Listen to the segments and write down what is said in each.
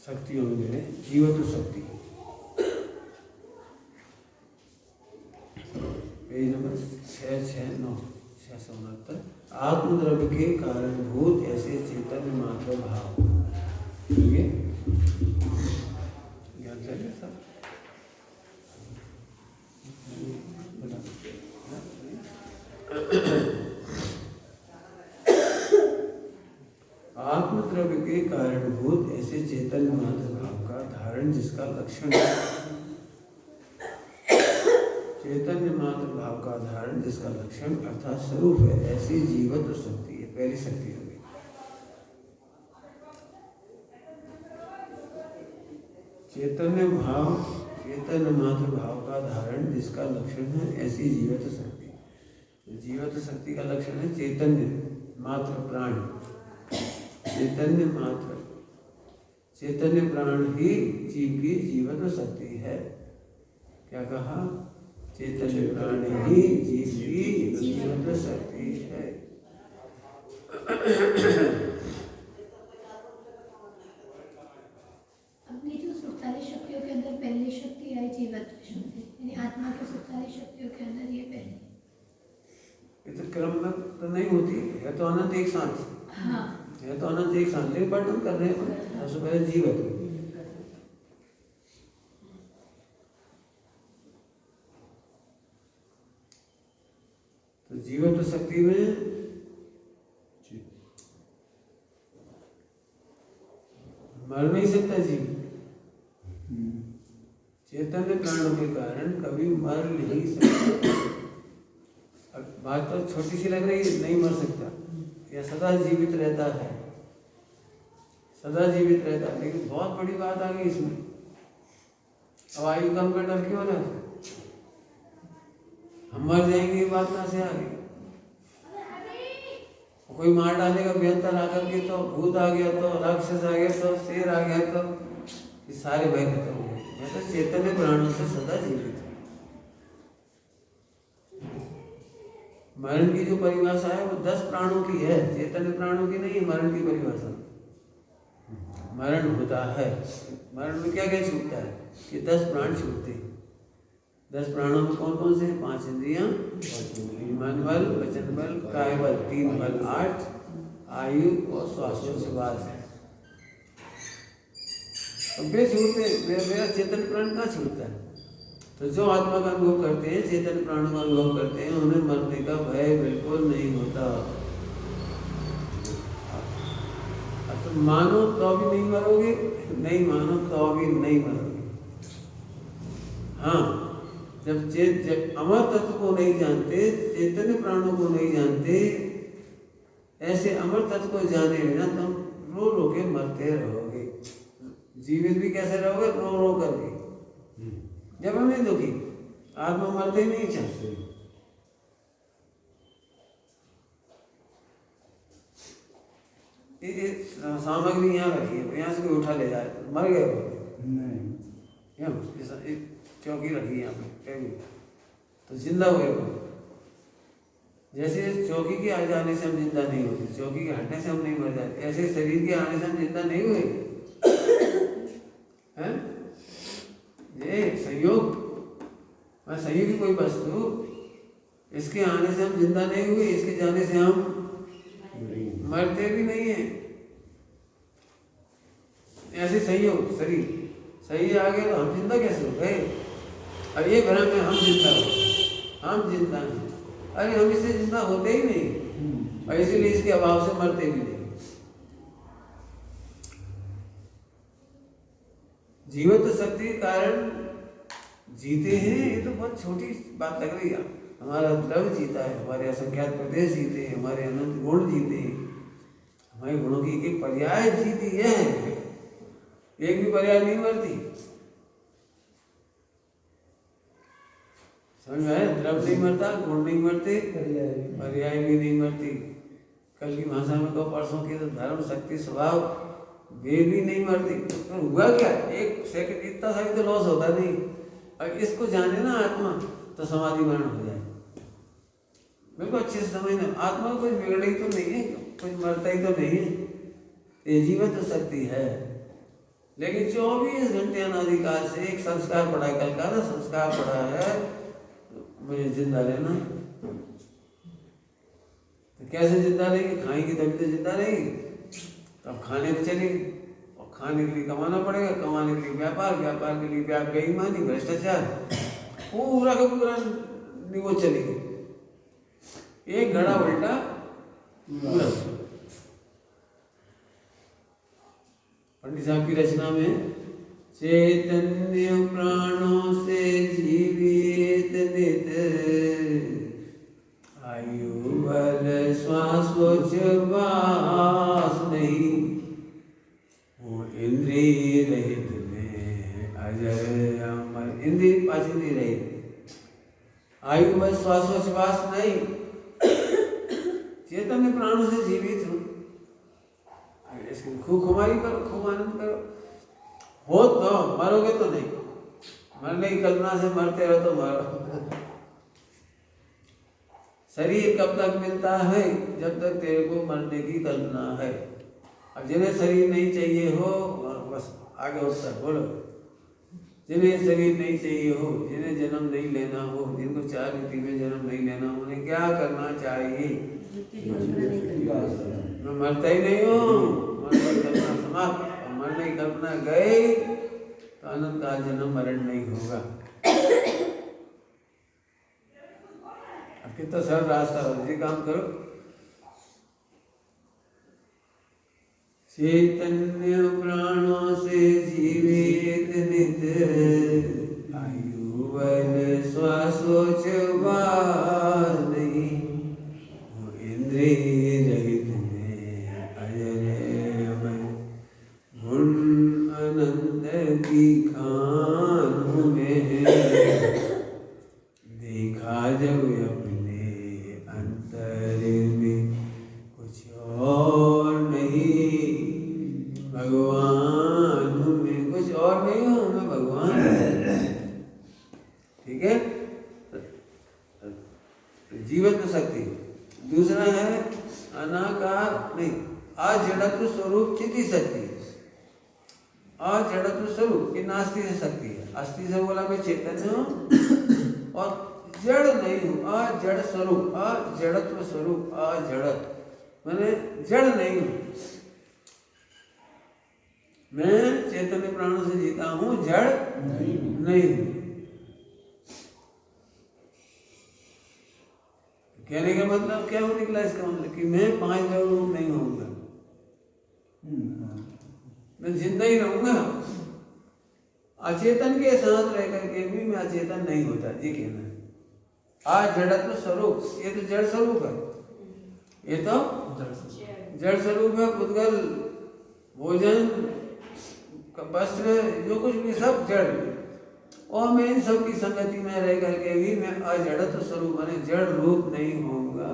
शक्तियों में जीवत्व शक्ति, पेज नंबर 669। आत्मद्रव्य के कारणभूत ऐसे चैतन्य मात्र भाव, ज्ञान चाहिए सब आत्मद्रव्य के कारणभूत ऐसे चैतन्य मात्र भाव का धारण जिसका लक्षण है, चैतन्य मात्र भाव का धारण जिसका लक्षण अर्थात स्वरूप है, ऐसी जीवत्व शक्ति है। पहली शक्ति होगी। चैतन्य मात्र भाव का धारण जिसका लक्षण है, ऐसी जीवत्व शक्ति। जीवत्व शक्ति का लक्षण है चैतन्य मात्र प्राण। चैतन्य प्राण ही जीव की जीवत्व शक्ति है। क्या कहा? चैतन्य प्राण ही जीव की जीवत्व शक्ति है। अपनी जो 47 शक्तियों के अंदर पहली शक्ति है जीवत्व शक्ति, यानी आत्मा के 47 शक्तियों के अंदर ये पहली। ये तो क्रम में तो नहीं होती है, तो अनंत एक साथ। हाँ, है तो अनंत एक साथ, लेकिन वर्णन कर रहे हैं सबसे पहले जीवत्व। तो जीवत्व शक्ति में मर नहीं सकता जीव। चैतन्य प्राणों के कारण कभी मर नहीं सकता। अब बात तो छोटी सी लग रही है, नहीं मर सकता, या सदा जीवित रहता है, लेकिन बहुत बड़ी बात आ गई इसमें। अब आयु कम का डर क्यों ना? हम मर जाएंगे, ये बात कहाँ से आ गई? कोई मार डालेगा बेहतर आकर के, तो भूत आ गया, तो राक्षस आ गया, तो शेर आ गया, तो ये सारे भय खत्म हो गए। मैं तो चैतन्य प्राणों से सदा जीवित हूँ। मरण की जो परिभाषा है वो 10 प्राणों की है, चैतन्य प्राणों की नहीं है। मरण की परिभाषा, मरण होता है, मरण में क्या क्या छूटता है कि 10 प्राण छूटते हैं। 10 प्राणों में कौन कौन से? 5 इंद्रियां, मन बल, वचन बल, काय बल, 3 बल, 8 आयु और श्वासोच्छ्वास। अब वे छूटते, मेरा चेतन प्राण कहाँ छूटता है? तो जो आत्मा का अनुभव करते हैं, चेतन प्राणों का अनुभव करते हैं, उन्हें मरने का भय बिल्कुल नहीं होता। तो मानो तो भी नहीं मरोगे, नहीं मानो तो भी नहीं मरोगे। हाँ, जब अमर तत्व को नहीं जानते, चैतन्य प्राणों को नहीं जानते, ऐसे अमर तत्व को जाने बिना तुम रो रो के मरते रहोगे। जीवित भी कैसे रहोगे? रो रो करके। जब हम नहीं दुखी, आत्मा मरते ही नहीं चाहते। सामग्री यहाँ रखी है, यहाँ से कोई उठा ले जाए, मर गए हो नहीं? चौकी रखी यहाँ पे, तो जिंदा हुए हो। जैसे चौकी के आ जाने से हम जिंदा नहीं होते, चौकी के हटने से हम नहीं मर जाते, ऐसे शरीर के आने से हम जिंदा नहीं हुए हैं? ये संयोग, मैं संयोग की कोई वस्तु, इसके आने से हम जिंदा नहीं हुए, इसके जाने से हम मरते भी नहीं है। ऐसे संयोग, शरीर आ गया तो हम जिंदा कैसे हो गए? अब ये भ्रम है हम जिंदा हो, हम जिंदा हैं। अरे हम इससे जिंदा होते ही नहीं, और इसीलिए इसके अभाव से मरते भी नहीं। जीवित शक्ति के कारण जीते हैं, ये तो बहुत छोटी बात लग रही है। हमारा द्रव्य जीता है, हमारे असंख्यात प्रदेश जीते हैं, हमारे अनंत गुण जीते हैं, हमारे गुणों की एक पर्याय जीती है, एक भी पर्याय नहीं मरती। समझ में आया? द्रव्य नहीं मरता, गुण नहीं मरते, पर्याय भी नहीं मरती। कल की भाषा में कहो, परसों की तो धर्म शक्ति स्वभाव वे भी नहीं मरती। तो हुआ क्या, एक सेकंड इतना सा भी तो लॉस होता नहीं। अब इसको जाने ना आत्मा, तो समाधि मरण हो जाए। बिल्कुल अच्छे से समझना, आत्मा कुछ बिगड़ ही तो नहीं है, कुछ मरता ही तो नहीं है, ये जीवन तो शक्ति है। लेकिन 24 घंटे अनादिकाल से एक संस्कार पड़ा है, कल का ना संस्कार पड़ा है, मुझे जिंदा रहना। तो कैसे जिंदा रहेगी? खाएंगी तभी तो जिंदा रहेगी। तो अब खाने पे चलेगी, और खाने के लिए कमाना पड़ेगा, कमाने के लिए व्यापार, व्यापार के लिए बेईमानी, भ्रष्टाचार, पूरा का पूरा निगो चलेगी। एक घड़ा उल्टा पूरा। पंडित साहब की रचना में चैतन्य प्राणों से जीवित नित, आयु बल श्वासोच्छ्वास नहीं, वो इंद्रिय रहित में अजर अमर। इंद्रिय पांच इंद्रिय रहित, आयु बल श्वासोच्छ्वास नहीं, चैतन्य प्राणों से जीवित हूँ। इसकी खूब खुमारी करो, खूब आनंद करो। हो तो मरोगे तो नहीं, मरने की कल्पना से मरते रहो तो मरो। शरीर कब तक मिलता है? जब तक तेरे को मरने की कल्पना है। अब जिन्हें शरीर नहीं चाहिए हो, बस आगे उत्तर बोलो। जिन्हें शरीर नहीं चाहिए हो, जिन्हें जन्म नहीं लेना हो, जिनको 4 रीति में जन्म नहीं लेना हो, उन्हें क्या करना चाहिए? मैं मरता ही नहीं हूँ, मरने की कल्पना समाप्त। और मरने की कल्पना गई तो अनंत काल जन्म मरण नहीं होगा। अब कितना सरल रास्ता हो, ये काम करो। चैतन्य प्राणों से जीवित नित, आयु बल श्वासोच्छ्वास नहीं, वो इंद्रिय रहित में अजर अमर। गुण अनंत की खान में देखा जब अपने अंतर में, कुछ और नहीं भगवान हूँ मैं, कुछ और नहीं हूँ मैं, भगवान। ठीक है, जीवन शक्ति। दूसरा है अनाकार नहीं, अजड़त्व स्वरूप चिति शक्ति। अजड़त्व स्वरूप की नास्ति से शक्ति है। अस्थि से बोला मैं चैतन्य हूँ और जड़ नहीं हूँ, अजड़ स्वरूप, अजड़त्व स्वरूप, अजड़त मैंने जड़ नहीं हूँ। मैं चैतन्य प्राणों से जीता हूँ, जड़ नहीं हूँ। कहने का मतलब क्या हो निकला? इसका मतलब कि मैं 5 रूप नहीं होऊंगा, मैं जिंदा ही रहूंगा। अचेतन के साथ रह करके भी मैं अचेतन नहीं होता, जी कहना है। आज जड़त्व स्वरूप, ये तो जड़ स्वरूप है, ये तो जड़ स्वरूप है। पुद्गल, भोजन, वस्त्र, जो कुछ भी सब जड़, और मैं इन सब की संगति में रह करके भी मैं अजड़त्व स्वरूप माने जड़ रूप नहीं होऊंगा।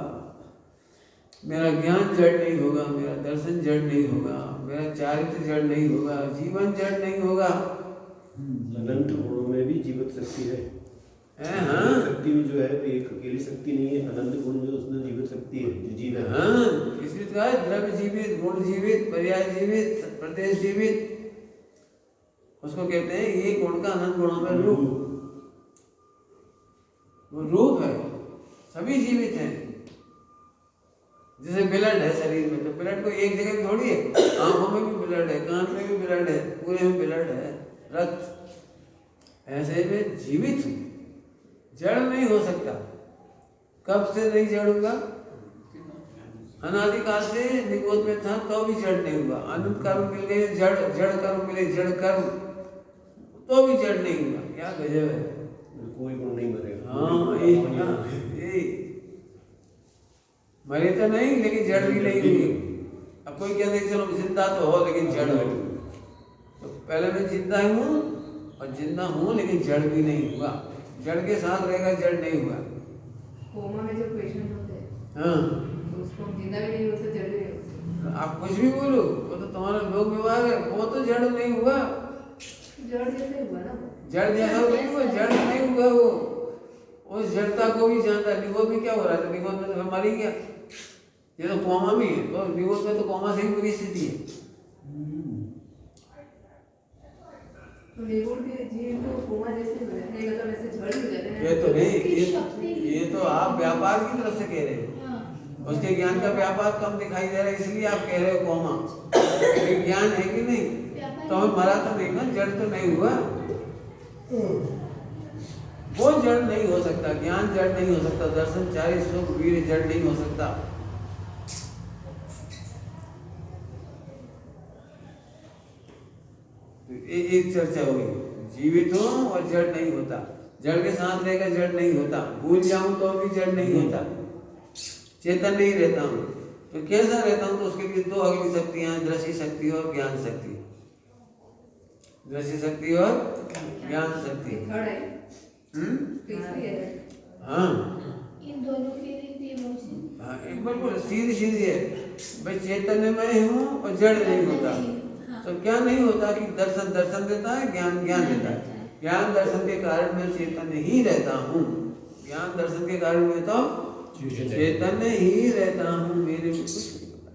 मेरा ज्ञान जड़ नहीं होगा, मेरा दर्शन जड़ नहीं होगा, मेरा चारित्र जड़ नहीं होगा, जीवन जड़ नहीं होगा। अनंत गुणों में भी जीवित शक्ति है। हाँ, शक्ति में जो है एक अकेली शक्ति नहीं है, अनंत गुण में उसमें जीवित शक्ति है, जो जीवित। हाँ, इसलिए कहा है द्रव्य जीवित, गुण जीवित, पर्याय जीवित, प्रदेश जीवित। उसको कहते हैं ये गुण का अनंत गुणों में रूप। वो रूप है, सभी जीवित हैं। जैसे ब्लड है शरीर में, तो ब्लड को एक जगह थोड़ी है, आंखों में भी ब्लड है, कान में भी ब्लड है, पूरे में ब्लड है, रक्त। ऐसे में जीवित हूँ, जड़ नहीं हो सकता। कब से नहीं जड़ होगा? अनादिकाल से निगोद में था तो भी जड़ नहीं हुआ। अनंत कर्म मिल गए, जड़ कर्म मिले, जड़ कर्म तो भी जड़ नहीं हुआ। क्या गजब है। कोई गुण नहीं मरेगा। हाँ यही मरे तो नहीं लेकिन जड़ भी नहीं हुई। अब कोई कहते चलो जिंदा तो हो लेकिन जड़ हो, तो पहले मैं जिंदा हूँ और जिंदा हूँ लेकिन जड़ भी नहीं हुआ। जड़ के साथ रहेगा, जड़ नहीं हुआ। कोमा में जो पेशेंट होते हैं हाँ तो उसको जिंदा भी नहीं हो सकते, जड़ भी नहीं हो सकते। आप कुछ भी बोलो, वो तो तुम्हारा लोक व्यवहार है, वो तो जड़ नहीं हुआ। जड़ जैसे ही हुआ ना वो। जड़ जैसा नहीं हुआ, जड़ नहीं हुआ वो। उस जड़ता को भी जानता है। निगोद में क्या हो रहा था? निगोद में तो फिर मर ही गया। ये तो कोमा में है, तो निगोद में तो कोमा से ही बुरी स्थिति है। तो निगुण के जीव तो कोमा जैसे हो जाते हैं, मतलब ऐसे जड़ ही हो जाते हैं। ये तो नहीं, ये तो आप व्यापार की तरफ से कह रहे हो। हाँ, उसके ज्ञान का व्यापार कम दिखाई दे रहा है, इसलिए आप कह रहे हो कोमा। ये ज्ञान है कि नहीं? तो हमें मरा तो नहीं ना, जड़ तो नहीं हुआ। वो जड़ नहीं हो सकता, ज्ञान जड़ नहीं हो सकता, दर्शन चारित सुख वीर जड़ नहीं हो सकता। तो एक चर्चा हुई, जीवित हो और जड़ नहीं होता, जड़ के साथ रहेगा जड़ नहीं होता, भूल जाऊं तो भी जड़ नहीं होता, चेतन नहीं रहता हूं। तो कैसा रहता हूं? तो उसके लिए दो अगली शक्तियां, दृष्टि शक्ति और ज्ञान शक्ति। दृष्टि शक्ति और ज्ञान शक्ति। थर्ड है, तीसरी है। हाँ इन दोनों के लिए भी बहुत सी हाँ, एक बार बोलो, सीधी सीधी है भाई, चैतन्यमय हूँ और जड़ नहीं होता। हाँ। तो क्या नहीं होता कि दर्शन दर्शन देता है, ज्ञान ज्ञान देता है। ज्ञान दर्शन के कारण मैं चैतन्य ही रहता हूँ। ज्ञान दर्शन के कारण मैं तो चैतन्य ही रहता हूँ, मेरे में कुछ नहीं होता।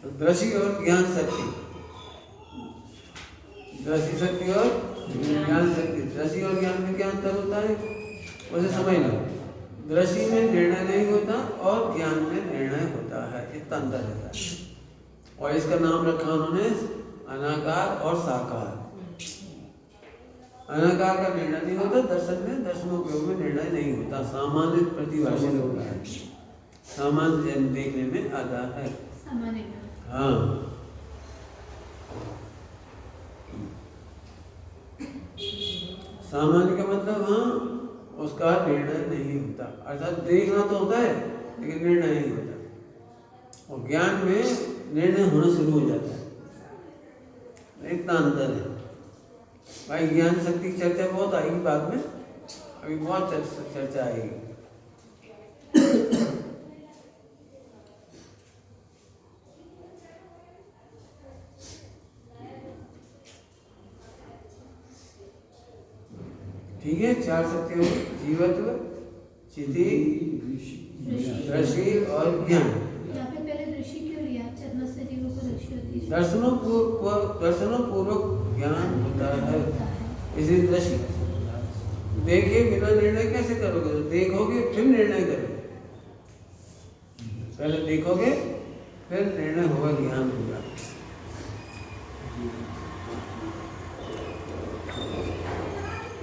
तो दृष्टि और ज्ञान शक्ति, दृष्टि शक्ति और ज्ञान शक्ति। दृष्टि और ज्ञान में क्या अंतर होता है उसे समझ लो। दृष्टि में निर्णय नहीं होता और ज्ञान में निर्णय होता है, इतना अंतर रहता है। और इसका नाम रखा उन्होंने अनाकार और साकार। अनाकार का निर्णय नहीं होता दर्शन में, दर्शनोपयोग में निर्णय नहीं होता, सामान्य प्रतिभाषित होता है, सामान्य जन देखने में आता है। सामान्य। हाँ सामान्य का मतलब हाँ उसका निर्णय नहीं होता, अर्थात देखना तो होता है लेकिन निर्णय नहीं होता। और ज्ञान में निर्णय होना शुरू हो जाता है, इतना अंतर है भाई। ज्ञान शक्ति की चर्चा बहुत आएगी बाद में, अभी बहुत चर्चा आएगी। ठीक है, चार शक्तियों जीवत्व, चिति, दृष्टि और ज्ञान। यहाँ पे पहले दृष्टि क्यों लिया? चेतना से जीवों को दृष्टि होती है। दर्शनों पूर्वक ज्ञान होता है, इसी दृष्टि। देखे बिना निर्णय कैसे करोगे? तो देखोगे फिर निर्णय करोगे, पहले देखोगे फिर निर्णय होगा, ज्ञान होगा।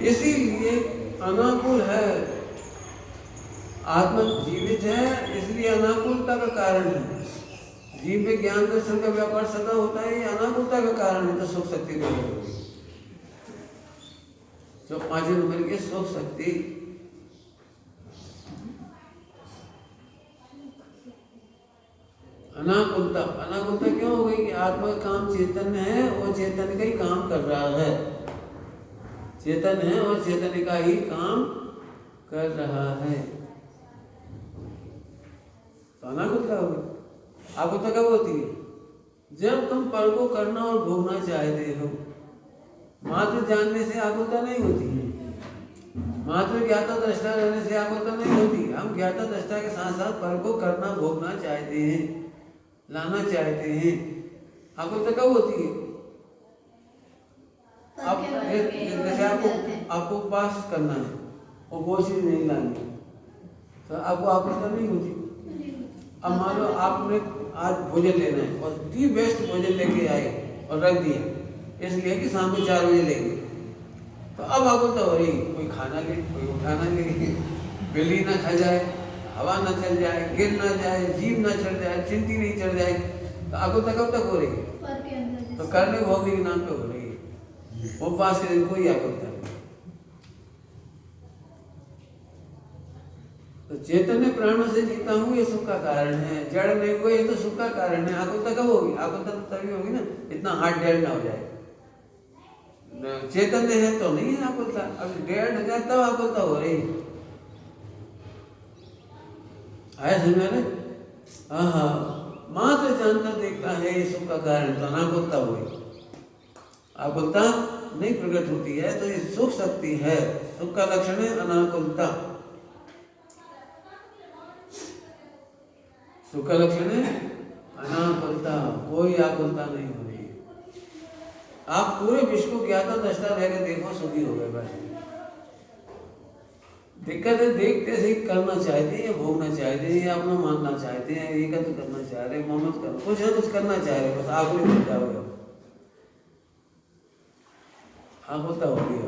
इसीलिए अनाकुल है, आत्मा जीवित है इसलिए अनाकुलता का कारण है। जीव में ज्ञान दर्शन का व्यापार सदा होता है, ये अनाकुलता का कारण है। तो सुख शक्ति को जो 5 नंबर की सुख शक्ति, अनाकुलता। अनाकुलता क्यों हो गई कि आत्मा का काम चैतन्य है, वो चैतन्य का ही काम कर रहा है, चेतन है और चैतन्य का ही काम कर रहा है। तो अनाकुलता हो गई। आकुलता कब होती है? जब तुम पर को करना और भोगना चाहते हो। मात्र जानने से आकुलता नहीं होती, मात्र ज्ञाता दृष्टा रहने से आकुलता नहीं होती। हम ज्ञाता दृष्टा के साथ साथ पर को करना भोगना चाहते हैं, लाना चाहते हैं। आकुलता कब होती है? अब जैसे आपको पास करना है और वो चीज नहीं लानी, तो आपको आकुलता नहीं होती। अब मान लो आपने आज भोजन लेना है और दी बेस्ट भोजन लेके आए और रख दिया, इसलिए कि शाम को 4 बजे लेंगे। तो अब आकुलता हो रही, कोई खाना ले, कोई उठाना ले, बिल्ली ना खा जाए, हवा ना चल जाए, गिर ना जाए, जीव ना चढ़ जाए, चिंटी नहीं चढ़ जाए। तो आकुलता कब तक हो रही है? पर के अंदर तो करने भोगने के नाम पे हो रही है। उपवास के दिन कोई आकुलता नहीं। तो चैतन्य प्राणों से जीता हूँ, ये सुख का कारण है। जड़ नहीं हुआ, ये तो सुख का कारण है। आकुलता कब होगी? आकुलता तो तभी होगी ना इतना हार्ट डेड ना हो जाए। चैतन्य है तो नहीं है आकुलता। अब डेड हो जाए तब आकुलता हो रही है। आया समझ में? हाँ, मात्र जानता देखता है ये सुख का कारण, तो अनाकुलता हुई। आकुलता नहीं प्रकट होती है तो ये सुख शक्ति है। सुख का लक्षण है अनाकुलता। सुख का लक्षण है अनाकुलता, कोई आकुलता नहीं हो रही। आप पूरे विश्व को ज्ञाता दृष्टा रह के देखो, सुखी हो गए भाई। दिक्कत है देखते से करना चाहते हैं या भोगना चाहते हैं या अपना मानना चाहते हैं, एकत्र करना चाह रहे, मोहम्मद कर कुछ ना कुछ करना चाह रहे, बस आकुल बन जाओगे। आकुलता हो गई।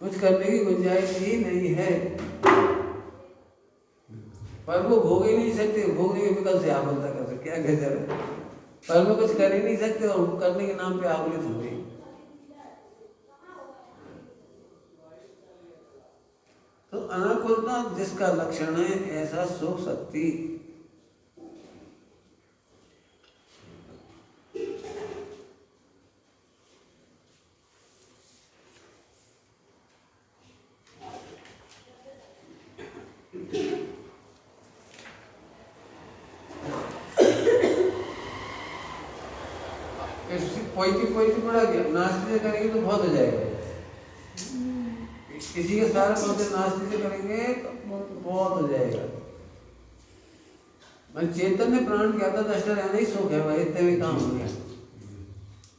कुछ करने की गुंजाइश ही नहीं है, पर वो भोग ही नहीं सकते। भोगने के विकल्प से आकुलता कर सकते, क्या गजब है। पर वो कुछ कर ही नहीं सकते और करने के नाम पे आकुलित हो गई। तो अनाकुलता जिसका लक्षण है, ऐसा सुख शक्ति। कोई पड़ा गया, नास्ती से करेंगे तो बहुत हो जाएगा। किसी के सारे पौधे नास्ती से करेंगे तो बहुत हो जाएगा। मैं चैतन्य प्राण ज्ञाता दृष्टा रहना ही सुख है भाई। इतने में काम हो गया,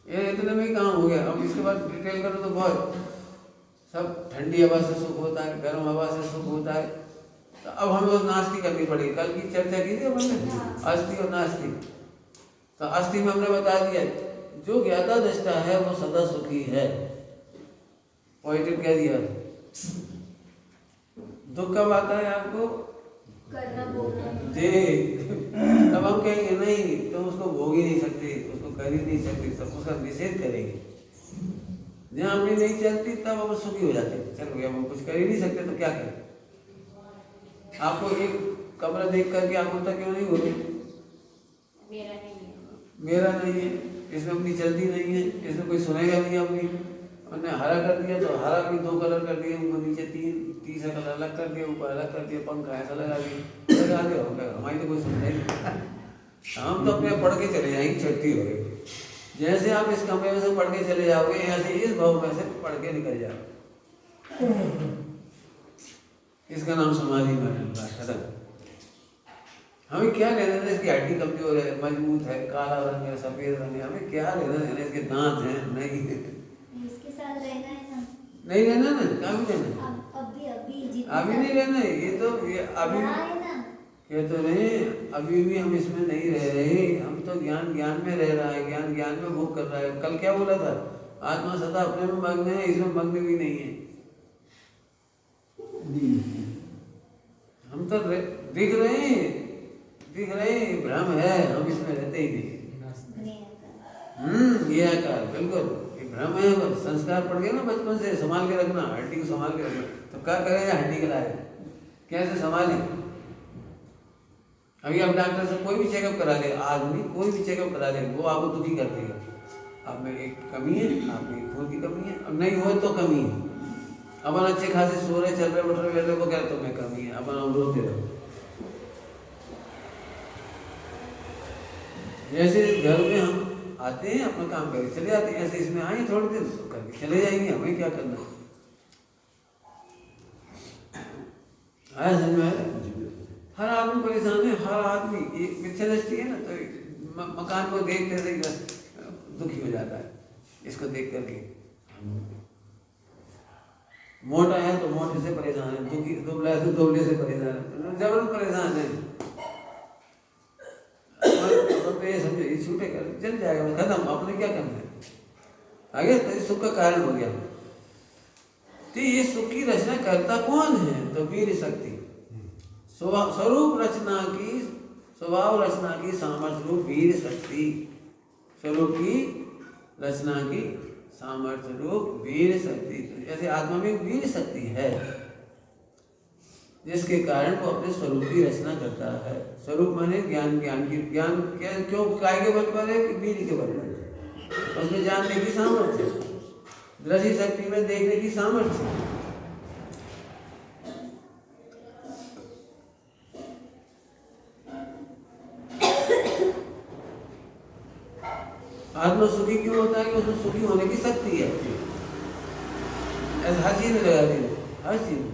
ये इतने में ही काम हो गया। अब इसके बाद डिटेल करो तो बहुत सब ठंडी हवा से सुख होता है, गर्म हवा से सुख होता है। तो अब हमें उस नास्ती करनी पड़ेगी। कल की चर्चा की थी हमने अस्थि और नास्ती। तो अस्थि में हमने बता दिया जो ज्ञाता दृष्टा है वो सदा सुखी है। पॉजिटिव कह दिया। दुख कब आता है आपको? करना बोलना जी, तब हम कहेंगे नहीं तुम उसको भोग ही नहीं सकते, उसको कर ही नहीं सकते, सब उसका निषेध करेंगे। जहाँ हमने नहीं चलती तब हम सुखी हो जाते। चलो भैया हम कुछ कर ही नहीं सकते तो क्या करें। आपको एक कमरा देख करके आकुलता क्यों नहीं हो रही? मेरा नहीं है, इसमें अपनी चलती नहीं है, इसमें कोई सुनेगा नहीं अपनी। हमने हरा कर दिया तो हरा भी 2 कलर कर दिए, ऊपर नीचे 3 कलर अलग कर दिया, ऊपर अलग कर दिया, पंखा ऐसा लगा दिया, लगा दिया हो गया। हमारी तो कोई सुनता ही नहीं। हम तो अपने पढ़ के चले जाएंगे, छुट्टी हो गई। जैसे आप इस कमरे में से पढ़ के चले जाओगे, ऐसे इस भाव में से पढ़ के निकल जाओगे। इसका नाम समाधि में रहना खत्म। हमें क्या लेना देना इसकी हड्डी कमजोर है, मजबूत है, काला रंग है, सफेद रंग है, हमें क्या लेना देना इसके दांत हैं नहीं। इसके साथ रहना है ना, नहीं रहना ना, क्या भी रहना है? अभी नहीं रहना है। ये तो ये अभी ये तो नहीं, अभी भी हम इसमें नहीं रह रहे। हम तो ज्ञान में रह रहा है, ज्ञान में भोग कर रहा है। कल क्या बोला था? आत्मा सदा अपने में मग्न है, इसमें मग्न भी नहीं है। हम तो दिख रहे हैं, भ्रम है, हम इसमें रहते ही नहीं। ये आकार बिल्कुल ये भ्रम है। बस संस्कार पड़ गया ना बचपन से, संभाल के रखना, हड्डी को संभाल के रखना। तो क्या करें हड्डी के लाए, कैसे संभालें? अभी आप डॉक्टर से कोई भी चेकअप करा ले, आदमी कोई भी चेकअप करा ले, वो आपको दुखी कर देगा। आप में एक कमी है, आप में खून की कमी है, अब नहीं हो तो कमी है। अपन अच्छे खासे सो रहे, चल रहे, उठ रहे, बैठ रहे, वो कह रहे तुम्हें कमी है, अपन हम रोते रहो। जैसे घर में हम आते हैं अपना काम करके चले जाते हैं, ऐसे इसमें आए थोड़ी देर तो करके चले जाएंगे, हमें क्या करना। आया समझ में आया? हर आदमी परेशान है, हर आदमी एक मिथ्या दृष्टि है ना, तो मकान को देख कर दुखी हो जाता है। इसको देख करके मोटा है तो मोटे से परेशान है, दुखी दुबला है तो दुबले से परेशान है, जबरन परेशान है। तो ये समझो ये छूटेगा, चल जाएगा, खत्म। अपने क्या करना है आगे? तो सुख का कारण हो गया। तो ये सुख की रचना करता कौन है? तो वीर शक्ति। स्वरूप रचना की स्वभाव रचना की सामर्थ्य रूप वीर शक्ति, स्वरूप की रचना की सामर्थ्य रूप वीर शक्ति। जैसे आत्मा में वीर शक्ति है जिसके कारण वो अपने स्वरूप की रचना करता है। स्वरूप माने ज्ञान, ज्ञान क्यों काय के बल पर है कि वीर के बल पर है। उसमें जानने की सामर्थ्य, दृष्टि शक्ति में देखने की सामर्थ्य। आत्मा सुखी क्यों होता है कि उसमें सुखी होने की शक्ति है। ऐसा हर चीज में लगा दी, हर चीज में।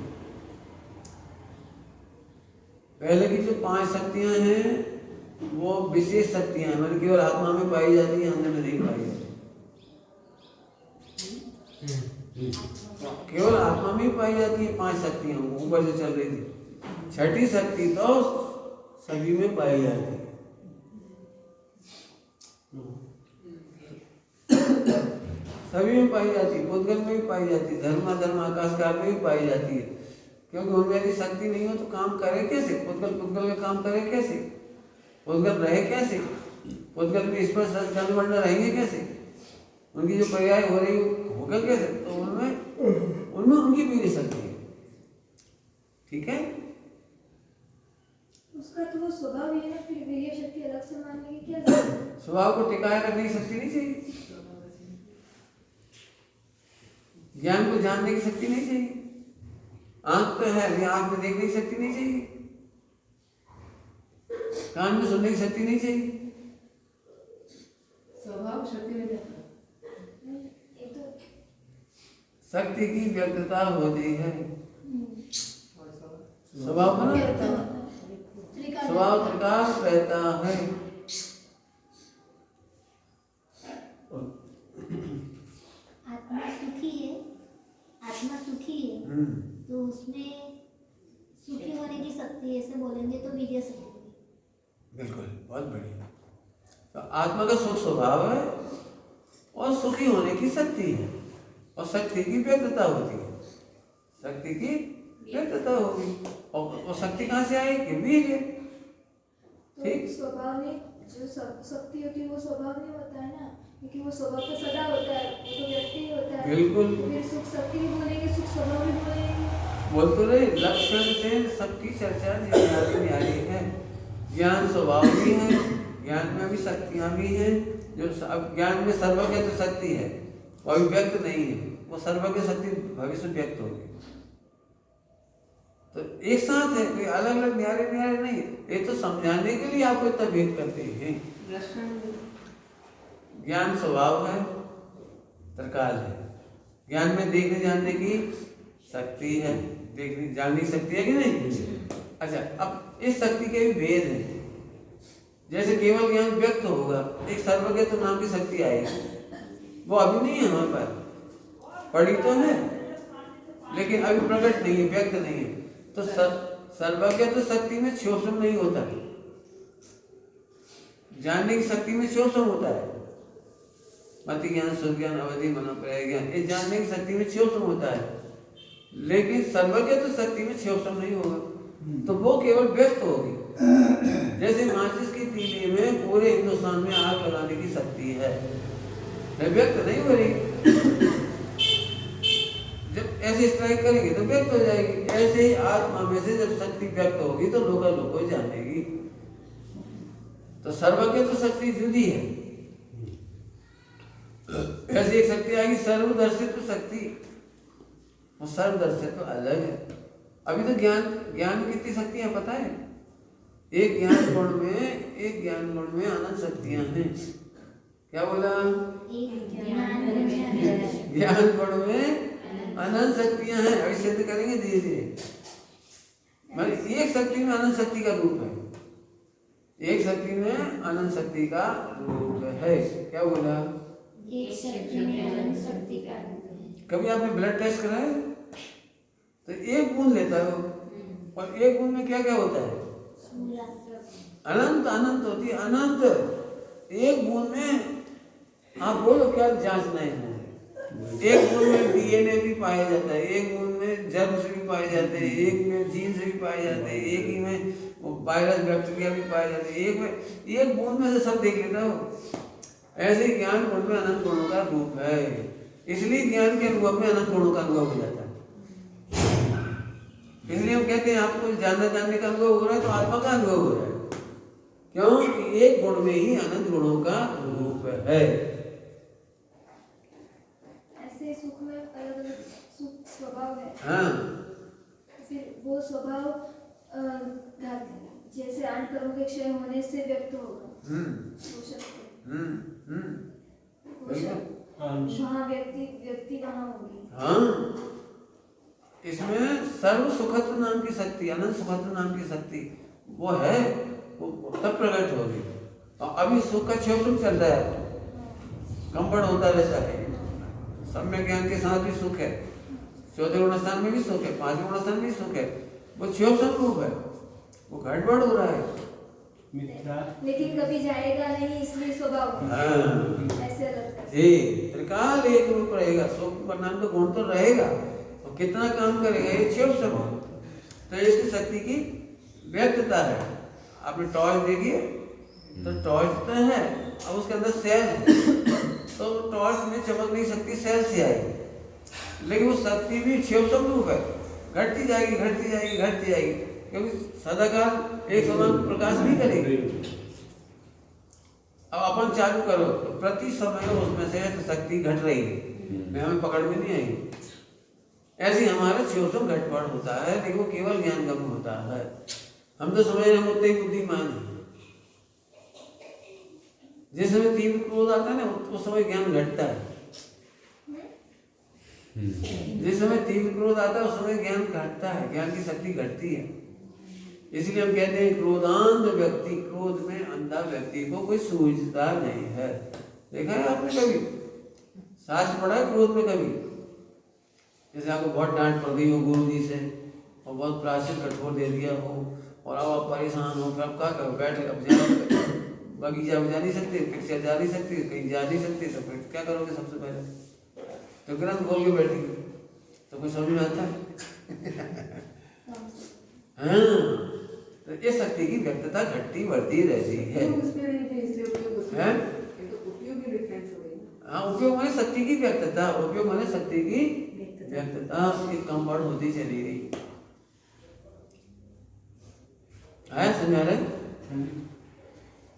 पहले की जो 5 शक्तियां हैं वो विशेष शक्तियां हैं, मतलब केवल आत्मा में पाई जाती है, अंदर में नहीं पाई जाती। केवल आत्मा में ही पाई जाती है 5 शक्तियां, ऊपर से चल रही थी। 6ठी शक्ति तो सभी में पाई जाती है। सभी में पाई जाती है, पुद्गल में भी पाई जाती है, धर्म अधर्म आकाश काल में भी पाई जाती है। क्योंकि उनमें यदि शक्ति नहीं हो तो काम करे कैसे? पुद्गल का काम करे कैसे? पुद्गल रहे कैसे? पुद्गल में स्पर्श रस वर्ण रहेंगे कैसे? उनकी जो पर्याय हो रही होगा कैसे? तो उनमें उनकी भी शक्ति है। ठीक है, उसका तो वो स्वभाव ही है ना, फिर वीर्य शक्ति अलग से मानने की क्या जरूरत है? स्वभाव को टिकाए रखने की शक्ति नहीं चाहिए, ज्ञान को जानने की शक्ति नहीं चाहिए। आंख तो है, आंख में देखने की शक्ति नहीं चाहिए, कान में सुनने की शक्ति नहीं चाहिए। स्वभाव शक्ति में जाता ये तो शक्ति की व्यक्तता होती है, स्वभाव बना रहता है, स्वभाव प्रकाश रहता है। आत्मा सुखी है, आत्मा सुखी है तो उसमें सुखी होने की शक्ति है, ऐसे बोलेंगे तो वीर्य शक्ति होगी। बिल्कुल, बहुत बढ़िया। तो आत्मा का सुख स्वभाव है और सुखी होने की शक्ति है, और शक्ति की व्यक्तता होती है, शक्ति की व्यक्तता होगी। और शक्ति कहाँ से आएगी? वीर्य। ठीक, तो स्वभाव में जो शक्ति होती है वो स्वभाव नहीं होता है ना, क्योंकि वो स्वभाव तो सदा होता है, वो तो व्यक्ति ही होता है। बिल्कुल। फिर सुख शक्ति भी बोलेंगे, सुख स्वभाव भी बोलेंगे। बोल तो रहे, लक्षण से सबकी चर्चा न्यारी है। ज्ञान स्वभाव भी है, ज्ञान में भी शक्तियां भी हैं। जो अब ज्ञान में सर्वज्ञ तो शक्ति है, वो अभी व्यक्त नहीं है, वो सर्वज्ञ शक्ति भविष्य व्यक्त होगी। तो एक साथ है, कोई अलग अलग न्यारे नहीं है। ये तो समझाने के लिए आपको इतना भेद करते हैं। ज्ञान स्वभाव है, त्रिकाल है। ज्ञान में देखने जानने की शक्ति है, देखने जानने की शक्ति है कि नहीं? अच्छा, अब इस शक्ति के भी भेद हैं। जैसे केवल ज्ञान व्यक्त होगा, एक सर्वज्ञ तो नाम की शक्ति आएगी, वो अभी नहीं है हमारे पास, पढ़ी तो है लेकिन अभी प्रकट नहीं है, व्यक्त नहीं है। तो सर्वज्ञ तो शक्ति में शोषण नहीं होता, जानने की शक्ति में शोषण होता है। मति ज्ञान, शुद्ध ज्ञान, अवधि, मनोप्रय ज्ञान, ये जानने की शक्ति में शोषण होता है। लेकिन सर्वज्ञ तो शक्ति में शोषण नहीं होगा, तो वो केवल व्यक्त होगी। जैसे माचिस की तीली में पूरे हिंदुस्तान में आग लगाने की शक्ति है, व्यक्त नहीं हो रही। जब ऐसे स्ट्राइक करेंगे तो व्यक्त हो जाएगी। ऐसे ही आत्मा में से जब शक्ति व्यक्त होगी तो लोग जानेगी। तो सर्वज्ञ तो शक्ति जुदी है, ऐसी एक शक्ति आएगी सर्वदर्शित्व शक्ति, वो सर्वदर्शित्व अलग है। अभी तो ज्ञान में कितनी शक्तियां पता है? एक ज्ञान गुण में अनंत शक्तियां हैं। क्या बोला? ज्ञान गुण में अनंत शक्तियां हैं। अभी सिद्ध करेंगे धीरे धीरे। मतलब एक शक्ति में अनंत शक्ति का रूप है, एक शक्ति में अनंत शक्ति का रूप है। क्या बोला? एक शक्ति में अनंत शक्ति का रूप है। कभी आपने ब्लड टेस्ट कराया तो एक बूंद लेता है वो, और एक बूंद में क्या क्या होता है? अनंत होती है, अनंत। एक बूंद में आप बोलो क्या जांचना है? एक बूंद में डीएनए भी पाया जाता है, एक बूंद में जर्म से भी पाए जाते हैं, एक में जीन से भी पाए जाते हैं, एक ही में वायरस बैक्टीरिया भी पाए जाते हैं, एक बूंद में से सब देख लेता हो। ऐसे ही ज्ञान गुण में अनंत गुणों का रूप है, इसलिए ज्ञान के अनुभव में अनंत गुणों का अनुभव हो जाता है। इसलिए हम कहते हैं आपको जानने का अनुभव हो रहा है तो आत्मा का अनुभव हो रहा है, क्योंकि एक गुण में ही अनंत गुणों का रूप है। ऐसे सुख में अलग अलग सुख स्वभाव है। हाँ, फिर वो स्वभाव जैसे अंतरों के क्षय होने से व्यक्त होगा वो शक्ति। वो शक्ति वहाँ व्यक्ति वहाँ होगी। हाँ, इसमें सर्व सुखत्व नाम की शक्ति, अनंत सुखत्व नाम की शक्ति वो है, वो तब प्रकट होगी। और अभी सुख का क्षोभन चल रहा है, कंपन होता रहता है। सम्यक ज्ञान के साथ भी सुख है, चौथे गुण स्थान में भी सुख है, पांचवें गुण स्थान में भी सुख है, वो क्षोभ स्वरूप है, वो घटबढ़ हो रहा है। लेकिन कभी जाएगा नहीं, इसलिए स्वभाव ऐसे लगता है। जी, त्रिकाल एक रूप रहेगा, सुख का नाम तो गुण तो रहेगा, और कितना काम करेगा ये क्षोभ स्वरूप। तो इसकी शक्ति की व्यक्तता है। आपने टॉर्च देखिए तो टॉर्च तो है, अब उसके अंदर सेल है, तो टॉर्च में चमक नहीं सकती, सेल से आएगी, लेकिन वो शक्ति भी क्षोभ स्वरूप है, घटती जाएगी घटती जाएगी घटती जाएगी, क्योंकि सदाकाल एक समान प्रकाश नहीं करेगी। अब अपन चालू करो तो प्रति समय उसमें से शक्ति घट रही है, हमें पकड़ में नहीं आएगी। ऐसे हमारा क्षोभ घटपड़ होता है, लेकिन वो केवल ज्ञान गम होता है। हम तो समझ रहे हम उतने ही बुद्धिमान हैं। जिस समय तीव्र क्रोध आता है ना, उस समय ज्ञान घटता है। जिस समय तीव्र क्रोध आता है उस समय ज्ञान घटता है, ज्ञान की शक्ति घटती है। इसलिए हम कहते हैं क्रोधांध व्यक्ति, क्रोध में अंधा व्यक्ति को कोई सूझता नहीं है। देखा है आपने कभी शास्त्र पढ़ा है क्रोध में कभी? जैसे आपको बहुत डांट पड़ गई हो गुरु जी से, और बहुत प्राचीन कठोर दे दिया हो, और अब आप परेशान हो, फिर आप क्या करो, बैठ अब बगीचा में जा नहीं सकते, पिक्चर जा नहीं सकते, कहीं जा नहीं सकते, तो फिर क्या करोगे? सबसे पहले तो ग्रंथ खोल के बैठेंगे, तो कुछ समझ में आता है? हाँ, तो ये शक्ति की व्यक्तता घटती बढ़ती रहती है। हाँ, उपयोग माने शक्ति की व्यक्तता, उपयोग माने शक्ति की व्यक्तता एक कंपाउंड होती चली गई है। समझा रहे?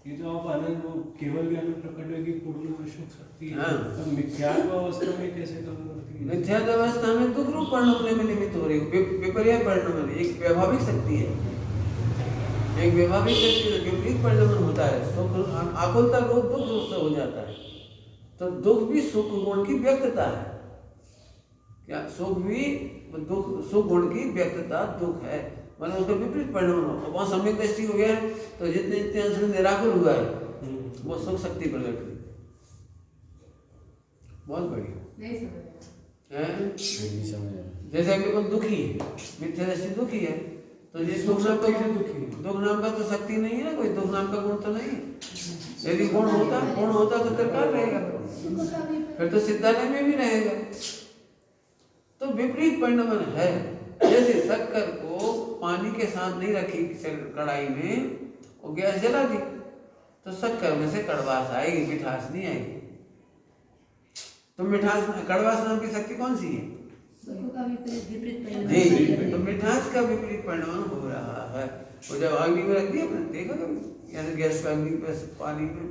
ये तो आप आनंद वो केवल ज्ञान में प्रकट होगी पूर्ण विश्व शक्ति है। हाँ। अब मिथ्यात्व अवस्था में कैसे काम करती है? मिथ्यात्व अवस्था में दुख रूप परिणमने में निमित्त हो रही है, विपर्य परिणमन, एक वैभाविक शक्ति है, एक वैभाविक शक्ति विपरीत परिणमन होता है। सुख आकुलता रूप दुख रूप से हो जाता है, तो दुख भी सुख गुण की व्यक्तता है। क्या सुख भी दुख, सुख गुण की व्यक्तता दुख है, मतलब उसका विपरीत परिणाम हो। वहाँ सम्यक दृष्टि हो गया, तो जितने जितने अंश में निराकुल हुआ है वो सुख शक्ति प्रकट हुई। बहुत बढ़िया नहीं समझ है। जैसे अभी कोई दुखी है, मिथ्या दृष्टि दुखी है, तो जिस दुख नाम का दुख नाम का तो शक्ति नहीं है ना, कोई दुख नाम का गुण तो नहीं है। यदि गुण होता तो त्रिकाल रहेगा, फिर तो सिद्धालय में भी रहेगा। तो विपरीत परिणमन है। जैसे शक्कर को पानी के साथ नहीं रखी कढ़ाई में, वो गैस जला दी, तो शक्कर में से कड़वास आएगी, मिठास नहीं आएगी। तो मिठास, कड़वास नाम की शक्ति कौन सी है? जी, तो मिठास का विपरीत परिणाम हो रहा है। वो जब अग्नि में रख दिया, मैंने देखा कभी, यानी गैस पर अग्नि पर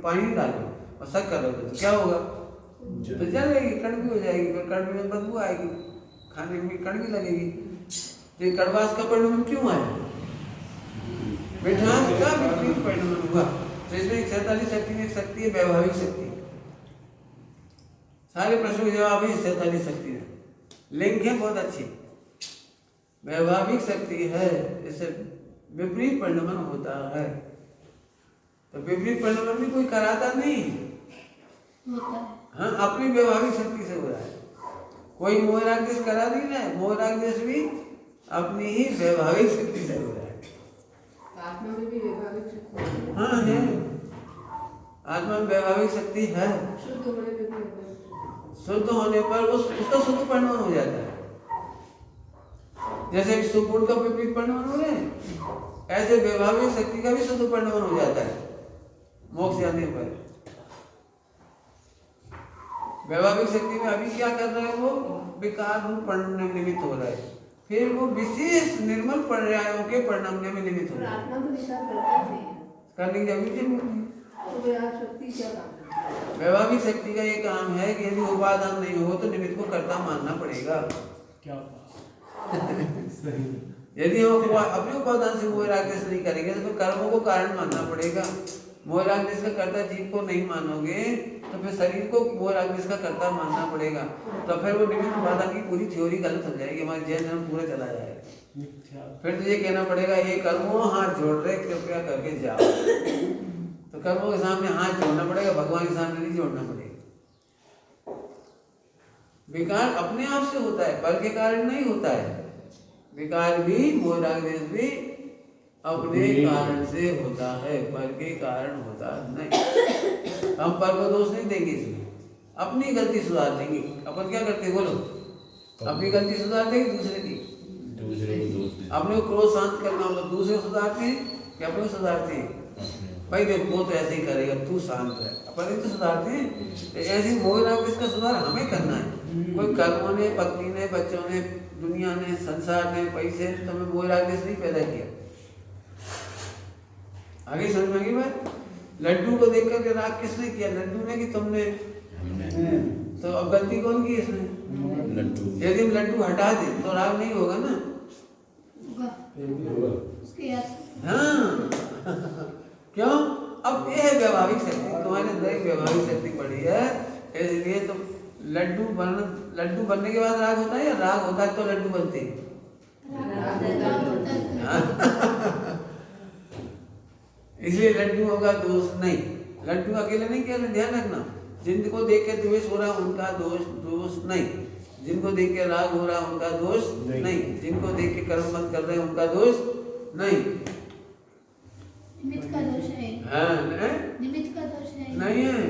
पानी नहीं डालो और शक्कर रख दो, तो क्या होगा? तो जलेगी, कड़वी हो जाएगी, फिर कड़वी में बदबू आएगी, खाने में कड़वी लगेगी। तो ये कड़वास का परिणाम क्यों आया? मिठास का विपरीत परिणाम हुआ। तो इसमें एक 47 शक्ति में एक शक्ति है वैभाविक शक्ति। सारे प्रश्नों के जवाब है 47 शक्ति है। लिंक है बहुत अच्छी। वैभाविक शक्ति है, इससे विपरीत परिणाम होता है। तो विपरीत परिणाम भी कोई कराता नहीं है, हाँ, अपनी वैभाविक शक्ति से हो रहा है। कोई मोहराग्देश करा नहीं रहा है, मोहराग्देश भी अपनी ही वैभाविक शक्ति से हो रहा है। आत्मा में भी वैभाविक शक्ति, हाँ है, आत्मा में वैभाविक शक्ति है। शुद्ध होने पे भी वैभाविक शक्ति, शुद्ध होने पर वो उसका शुद्ध परिणाम हो जाता है। जैसे सुगुण का विपरीत परिणाम हो रहे हैं, ऐसे वैभाविक शक्ति का भी शुद्ध परिणाम हो जाता है मोक्ष जाने पर। वैभाविक शक्ति में अभी क्या कर रहे हैं वो विकार रूप परिणाम निमित्त हो रहा है, फिर वो विशेष निर्मल पर्यायों के परिणाम में निमित्त हो पर रहा है। आत्मा तो विचार करता ही नहीं है, करने की अभी जरूरत नहीं। तो वह शक्ति क्या काम करती है? वैभाविक शक्ति का ये काम है कि यदि उपादान नहीं हो तो निमित्त को कर्ता मानना पड़ेगा। क्या सही है। यदि हम अपने उपादान से मोह राग द्वेष नहीं करेंगे तो फिर कर्मों को कारण मानना पड़ेगा। मोह राग द्वेष का कर्ता जीव को नहीं मानोगे तो फिर शरीर को मोह राग द्वेष का कर्ता मानना पड़ेगा, तो फिर वो निमित्त उपादान की पूरी थ्योरी गलत हो जाएगी, हमारे जैन धर्म पूरा चला जाएगा। फिर तुझे कहना पड़ेगा ये कर्मों हाथ जोड़ रहे कृपया करके जाओ, तो कर्मों के सामने हाथ जोड़ना पड़ेगा, भगवान के सामने नहीं जोड़ना पड़ेगा। विकार अपने आप से होता है, पर के कारण नहीं होता है। विकार भी मोह राग द्वेष भी अपने कारण से होता है, पर के कारण होता नहीं। हम पर को दोष नहीं देंगे इसमें, अपनी गलती सुधार देंगे। अपन क्या करते हैं बोलो, अपनी गलती सुधार देंगे दूसरे की, अपने को क्रोध शांत करना हो तो दूसरे को सुधारते हैं कि अपने को सुधारते हैं? भाई देख वो तो ऐसे ही करेगा, तू शांत है, अपन तो सुधारते हैं। तो ऐसे मोह राग द्वेष का सुधार हमें करना है। कोई कर्मों ने, पत्नी ने, बच्चों ने, दुनिया ने, संसार ने, पैसे ने तुम्हें मोह राग द्वेष नहीं पैदा किया। आगे समझ में आई बात? लड्डू को देख करके राग किसने किया? लड्डू ने कि तुमने? तो अब गलती कौन की इसमें? लड्डू। यदि हम लड्डू हटा दें तो राग नहीं होगा ना? उसके याद हाँ क्यों? अब ये है वैभाविक शक्ति, तुम्हारे अंदर एक वैभाविक शक्ति पड़ी है, इसलिए तो लड्डू बनने के बाद राग होता है या राग होता है तो लड्डू बनते हैं? इसलिए लड्डू होगा दोष नहीं। लड्डू अकेले नहीं कह रहे, ध्यान रखना। जिनको देख के द्वेष हो रहा उनका दोष नहीं, जिनको देख के राग हो रहा उनका दोष नहीं, जिनको देख के कर्म बंद कर रहे हैं उनका दोष नहीं। निमित्त का दोष है। हाँ निमित्त का दोष है। नहीं है,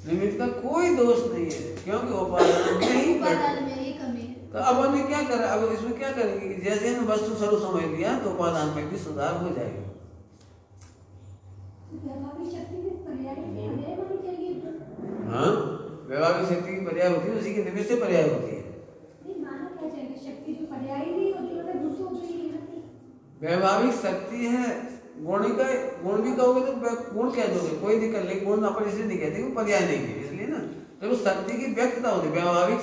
निमित्त का कोई दोष नहीं है, क्योंकि उपादान नहीं उपादान में ही कमी है। तो अब हमने क्या करा, अब इसमें क्या करेंगे कि जैसे हमने वस्तु स्वरूप समझ लिया तो उपादान में भी सुधार हो जाएगा। वैभाविक शक्ति में पर्याय होनी चाहिए। हाँ वैभाविक शक्ति की पर्याय होती है, उसी के निमित्त से पर्याय होती है। नहीं माना क्या चाहिए, शक्ति जो पर्याय नहीं होती मतलब दूसरों को ही नहीं होती। वैभाविक शक्ति है, गुण भी कहोगे तो गुण कह दोगे, कोई दिक्कत नहीं। गुण अपन इसलिए नहीं कहते, वो पर्याय नहीं है इसलिए ना। तो वो शक्ति की व्यक्तता होती है, वैभाविक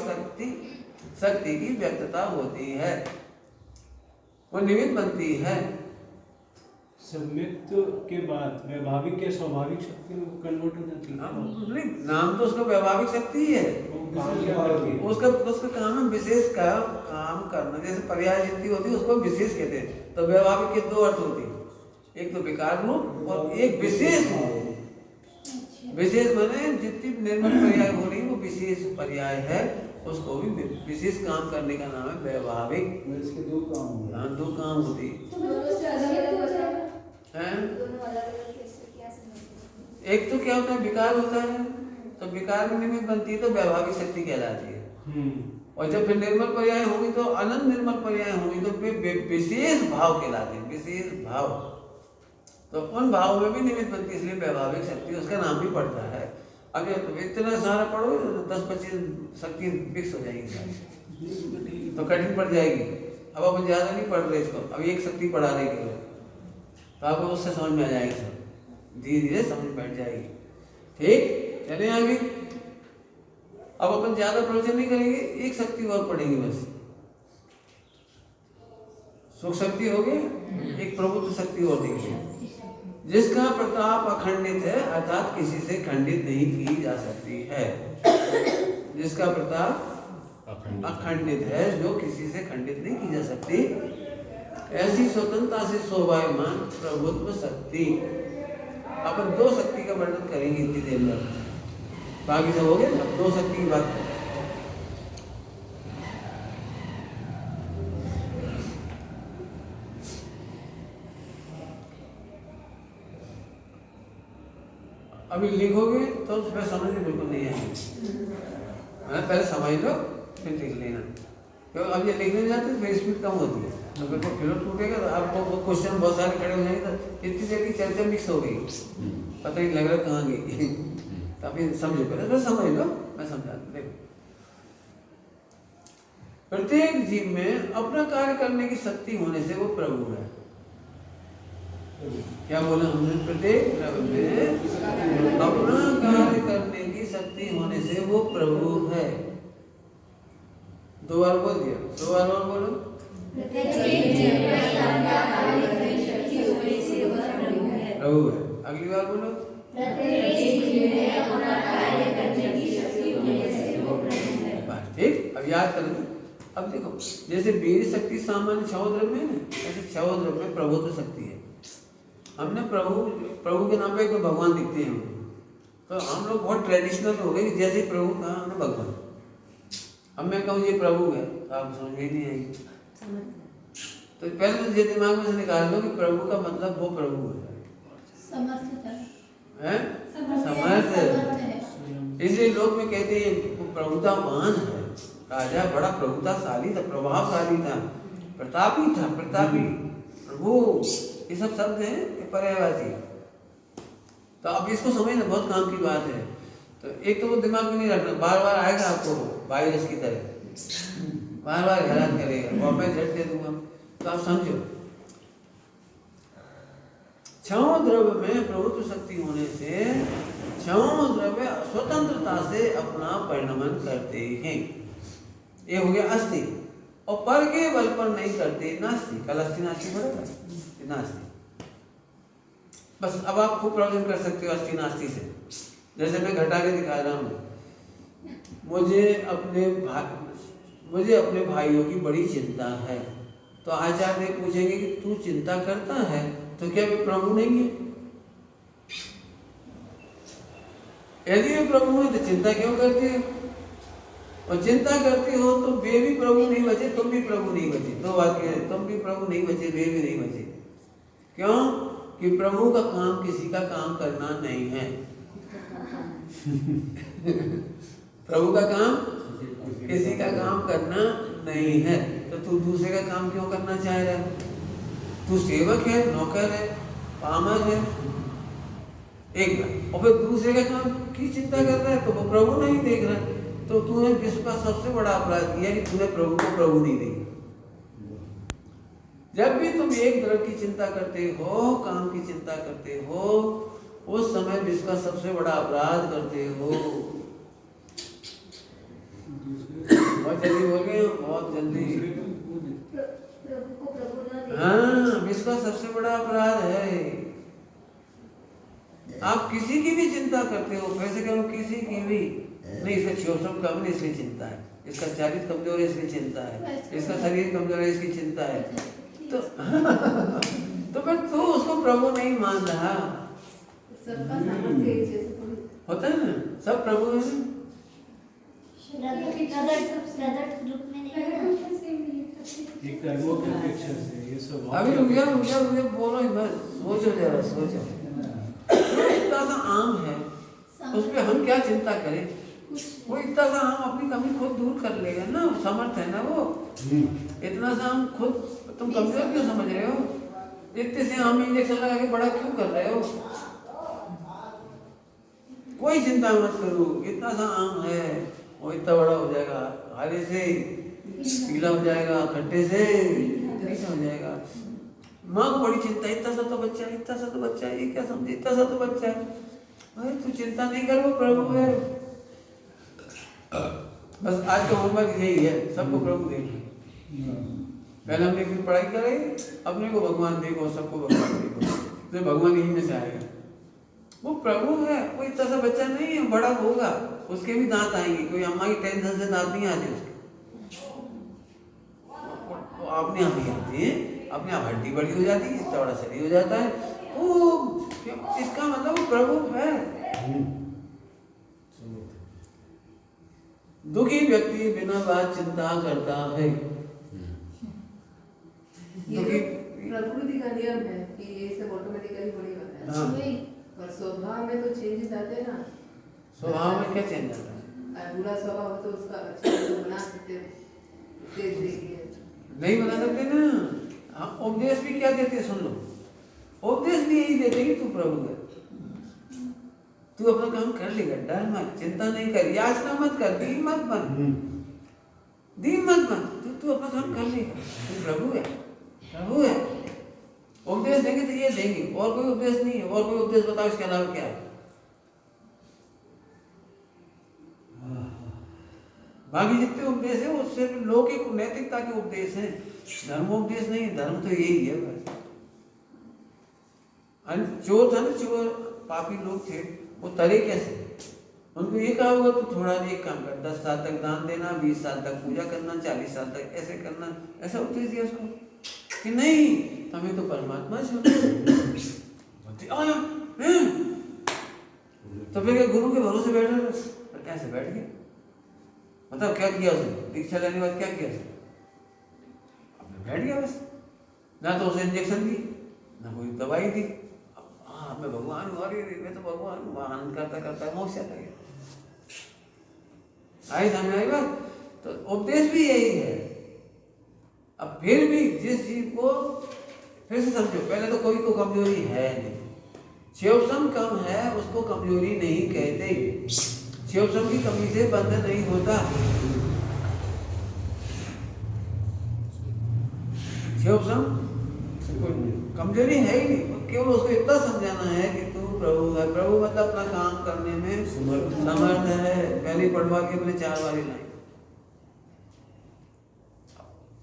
शक्ति की व्यक्तता होती है, वो निमित्त बनती है। सम्यक्त के बाद वैभाविक के स्वाभाविक शक्ति में कन्वर्ट हो जाती है। नहीं, नाम तो उसका वैभाविक शक्ति ही है, उसका काम है विशेष का काम करना। जैसे पर्याय जितनी होती है उसको विशेष कहते हैं। तो वैभाविक के दो अर्थ होते हैं, एक तो विकार रूप और एक विशेष रूप। विशेष माने जितनी निर्मल पर्याय हो रही वो विशेष पर्याय है, उसको भी विशेष काम करने का नाम है वैभाविक। इसके दो काम होंगे। हाँ दो काम होती दोनों से अलग-अलग होता है। है। दोनों अलग-अलग कैसे क्या समझते हैं? एक तो क्या होता है, विकार होता है, तो विकार में निमित्त बनती है तो वैभाविक शक्ति कहलाती है। और जब फिर निर्मल पर्याय होंगी तो अनंत निर्मल पर्याय होंगी तो फिर विशेष भाव कहलाते हैं, विशेष भाव। तो उन भाव में भी निमित्त बनती है, इसलिए वैभाविक शक्ति उसका नाम भी पड़ता है। अगर तुम इतना सारा पढ़ो 10-25 शक्ति फिक्स हो जाएगी तो कठिन पड़ जाएगी। अब अपन ज़्यादा नहीं पढ़ रहे इसको, अब एक शक्ति पढ़ा रहे केवल, तो आपको उससे समझ में आ जाएगी, सब धीरे धीरे समझ में बैठ जाएगी। ठीक, चले आगे। अब अपन ज्यादा प्रवचन नहीं करेंगे, एक शक्ति और पढ़ेंगे बस। सुख शक्ति हो गई, एक प्रभुत्व शक्ति और देखिए, जिसका प्रताप अखंडित है अर्थात किसी से खंडित नहीं की जा सकती है। जिसका प्रताप अखंडित है, जो किसी से खंडित नहीं की जा सकती, ऐसी स्वतंत्रता से शोभायमान प्रभुत्व शक्ति। अपन दो शक्ति का वर्णन करेंगे इतनी देर में, बाकी सब हो गए। अब दो शक्ति की बात करें। अभी लिखोगे तो उसमें समझ में बिल्कुल नहीं आएगी, पहले समझ लो फिर लिख लेना। क्योंकि अब ये लिखने जाते हैं तो स्पीड कम होती है, अगर तो फ्लो टूटेगा तो आपको क्वेश्चन बहुत सारे खड़े हो जाएंगे, तो इतनी देर की चर्चा मिक्स हो गई, पता नहीं लग रहा कहाँ गई। तो अभी समझो, पहले तो समझ लो, मैं समझा देखो। प्रत्येक जीव में अपना कार्य करने की शक्ति होने से वो प्रभु है। क्या बोला हमने? प्रत्येक द्रव्य में अपना कार्य करने की शक्ति होने से वो प्रभु है। 2 बार बोल दिया, 2 बार और बोलो। प्रभु है। अगली बार बोलो। ठीक, अब याद करें। अब देखो, जैसे वीर शक्ति सामान्य 6 द्रव्य में है, ऐसे 6 द्रव्य में प्रभुत्व शक्ति है। हमने प्रभु के नाम पे एक भगवान दिखते हैं, तो हम लोग बहुत ट्रेडिशनल हो गए कि जैसे प्रभु कहा हमने भगवान। अब मैं कहूँ ये प्रभु है तो आप समझ में नहीं आएगी। तो पहले तो ये दिमाग में से निकाल दो कि प्रभु का मतलब वो प्रभु है, समर्थ है। इसलिए लोग में कहते हैं वो प्रभुतावान है, राजा बड़ा प्रभुताशाली था, प्रभावशाली था, प्रतापी था, प्रतापी प्रभु, ये सब शब्द हैं पर्यायवाची। तो अब इसको समझना बहुत काम की बात है। तो एक तो वो दिमाग में नहीं रखना, बार बार आएगा आपको वायरस की तरह, बार बार हैरान करेगा, और मैं झट दे दूंगा। तो आप समझो, 6 द्रव्य में प्रभुत्व शक्ति होने से 6 द्रव्य स्वतंत्रता से अपना परिणमन करते हैं। ये हो गया अस्थि, और पर के बल पर नहीं करते नास्ति। कल अस्थि नास्ति पड़ेगा, नास्ति। बस अब आप खूब प्रयोजन कर सकते हो अस्थि नास्ति से। जैसे मैं घटा के दिखा रहा हूँ, मुझे अपने भाइयों की बड़ी चिंता है, तो आचार्य पूछेंगे कि तू चिंता करता है तो क्या वे प्रभु नहीं है? यदि वे प्रभु है तो चिंता क्यों करते हो? और चिंता करते हो तो वे भी प्रभु नहीं बचे, तुम भी प्रभु नहीं बचे। 2 बात कह रहे, तुम भी प्रभु नहीं बचे, वे भी नहीं बचे। क्यों? कि प्रभु का काम किसी का काम करना नहीं है। प्रभु का काम किसी का काम करना नहीं है, तो तू दूसरे का काम क्यों करना चाह रहा है? तू सेवक है, नौकर है, पामर है, एक बार। और फिर दूसरे का काम की चिंता कर रहा है तो वो प्रभु नहीं देख रहा है। तो तूने विश्व का सबसे बड़ा अपराध किया कि तूने प्रभु को प्रभु नहीं देखा। जब भी तुम एक द्रव्य की चिंता करते हो, काम की चिंता करते हो, उस समय विश्व का सबसे बड़ा अपराध करते हो। बहुत जल्दी बोल गए, बहुत जल्दी। हाँ, विश्व का सबसे बड़ा अपराध है। आप किसी की भी चिंता करते हो, कैसे करो, किसी की भी नहीं, इसका क्षोभ कम है इसलिए चिंता है, इसका चारित्र कमजोर है इसलिए चिंता है, इसका शरीर कमजोर है इसकी चिंता है। तो फिर तू उसको प्रभु नहीं मान रहा। सबका सामर्थ्य एक जैसे थोड़ी होता है ना, सब प्रभु है। प्रगट रूप में नहीं है। ये कर्मों की अपेक्षा से ये स्वभाव। अभी रुक जाओ, बोलो ही बस, सोचो जरा, सोचो। इतना सा आम है, उस पर हम क्या चिंता करें? वो इतना सा आम अपनी कमी खुद दूर कर लेगा ना, समर्थ है ना वो। इतना सा आम खुद, तुम कमजोर क्यों समझ रहे हो? इतने से आम इंजेक्शन लगा के बड़ा क्यों कर रहे हो? कोई चिंता मत करो, इतना सा आम है, वो इतना बड़ा हो जाएगा, हरे से पीला हो जाएगा, खट्टे से मीठा हो जाएगा। माँ को बड़ी चिंता, इतना सा तो बच्चा है, इतना सा तो बच्चा है, ये क्या समझे, इतना सा तो बच्चा है। भाई तू चिंता नहीं कर, वो प्रभु है। बस आज का होमवर्क यही है, सबको प्रभु देखो। पहले हमने अपनी पढ़ाई कराई, अपने को भगवान देखो, सबको भगवान देखो, तो भगवान यहीं में से आएगा। वो प्रभु है, वो इतना सा बच्चा नहीं है, बड़ा होगा, उसके भी दांत आएंगे। कोई अम्मा की टेंशन से दांत नहीं आते उसके, वो अपने आप ही आते हैं, अपने आप हड्डी बड़ी हो जाती है, इतना बड़ा शरीर हो जाता है। तो इसका मतलब वो प्रभु है। दुखी व्यक्ति बिना बात चिंता करता है। ये प्रकृति का नियम है कि ये सब ऑटोमेटिकली बड़ी होता है। हाँ। और स्वभाव में तो चेंजेस आते हैं ना। स्वभाव में क्या चेंज आता है? बुरा स्वभाव हो तो उसका अच्छा बना सकते हो। उपदेश देगी। नहीं बना सकते ना। हाँ, उपदेश भी क्या देते हैं, सुन लो। उपदेश भी यही देते कि तू प्रभु है, तू अपना काम कर लेगा, डर मत, चिंता नहीं कर, याचना मत कर, दीन मत बन, दीन मत बन, तू अपना काम कर लेगा, तू प्रभु है, प्रभु है। उपदेश देंगे तो ये देंगे, और कोई उपदेश नहीं है। और कोई उपदेश बताओ इसके अलावा क्या है? बाकी जितने उपदेश है वो सिर्फ लौकिक नैतिकता के उपदेश हैं, धर्मोपदेश नहीं है। धर्म तो यही है बस। चोर था ना, चोर पापी लोग थे, वो तरे कैसे? उनको ये कहा होगा तो थोड़ा एक काम कर, 10 साल तक दान देना, 20 साल तक पूजा करना, 40 साल तक ऐसे करना, ऐसा उपदेश दिया उसको कि नहीं हमें तो परमात्मा से तो फिर गुरु के भरोसे बैठ रहे, कैसे बैठ गए? मतलब क्या किया उसने? दीक्षा लेने के बाद क्या किया उसने? अपने बैठ गया बस। ना तो उसे इंजेक्शन दी, ना कोई दवाई दी। हाँ मैं भगवान हूँ, अरे मैं तो भगवान हूँ, महान करता करता मोक्ष चला गया। आई समझ आई बात? तो उपदेश भी यही है। अब फिर भी जिस जीव को, फिर से समझो, पहले तो कोई को कमजोरी है नहीं, शिवसम कम है उसको कमजोरी नहीं कहते। शिवसम की कमी से बंध नहीं होता। शिवसम कमजोरी है ही नहीं, केवल उसको इतना समझाना है कि तू प्रभु है। प्रभु मतलब अपना काम करने में समर्थ है। पहले पढ़वा के अपने 4 बारी लाइन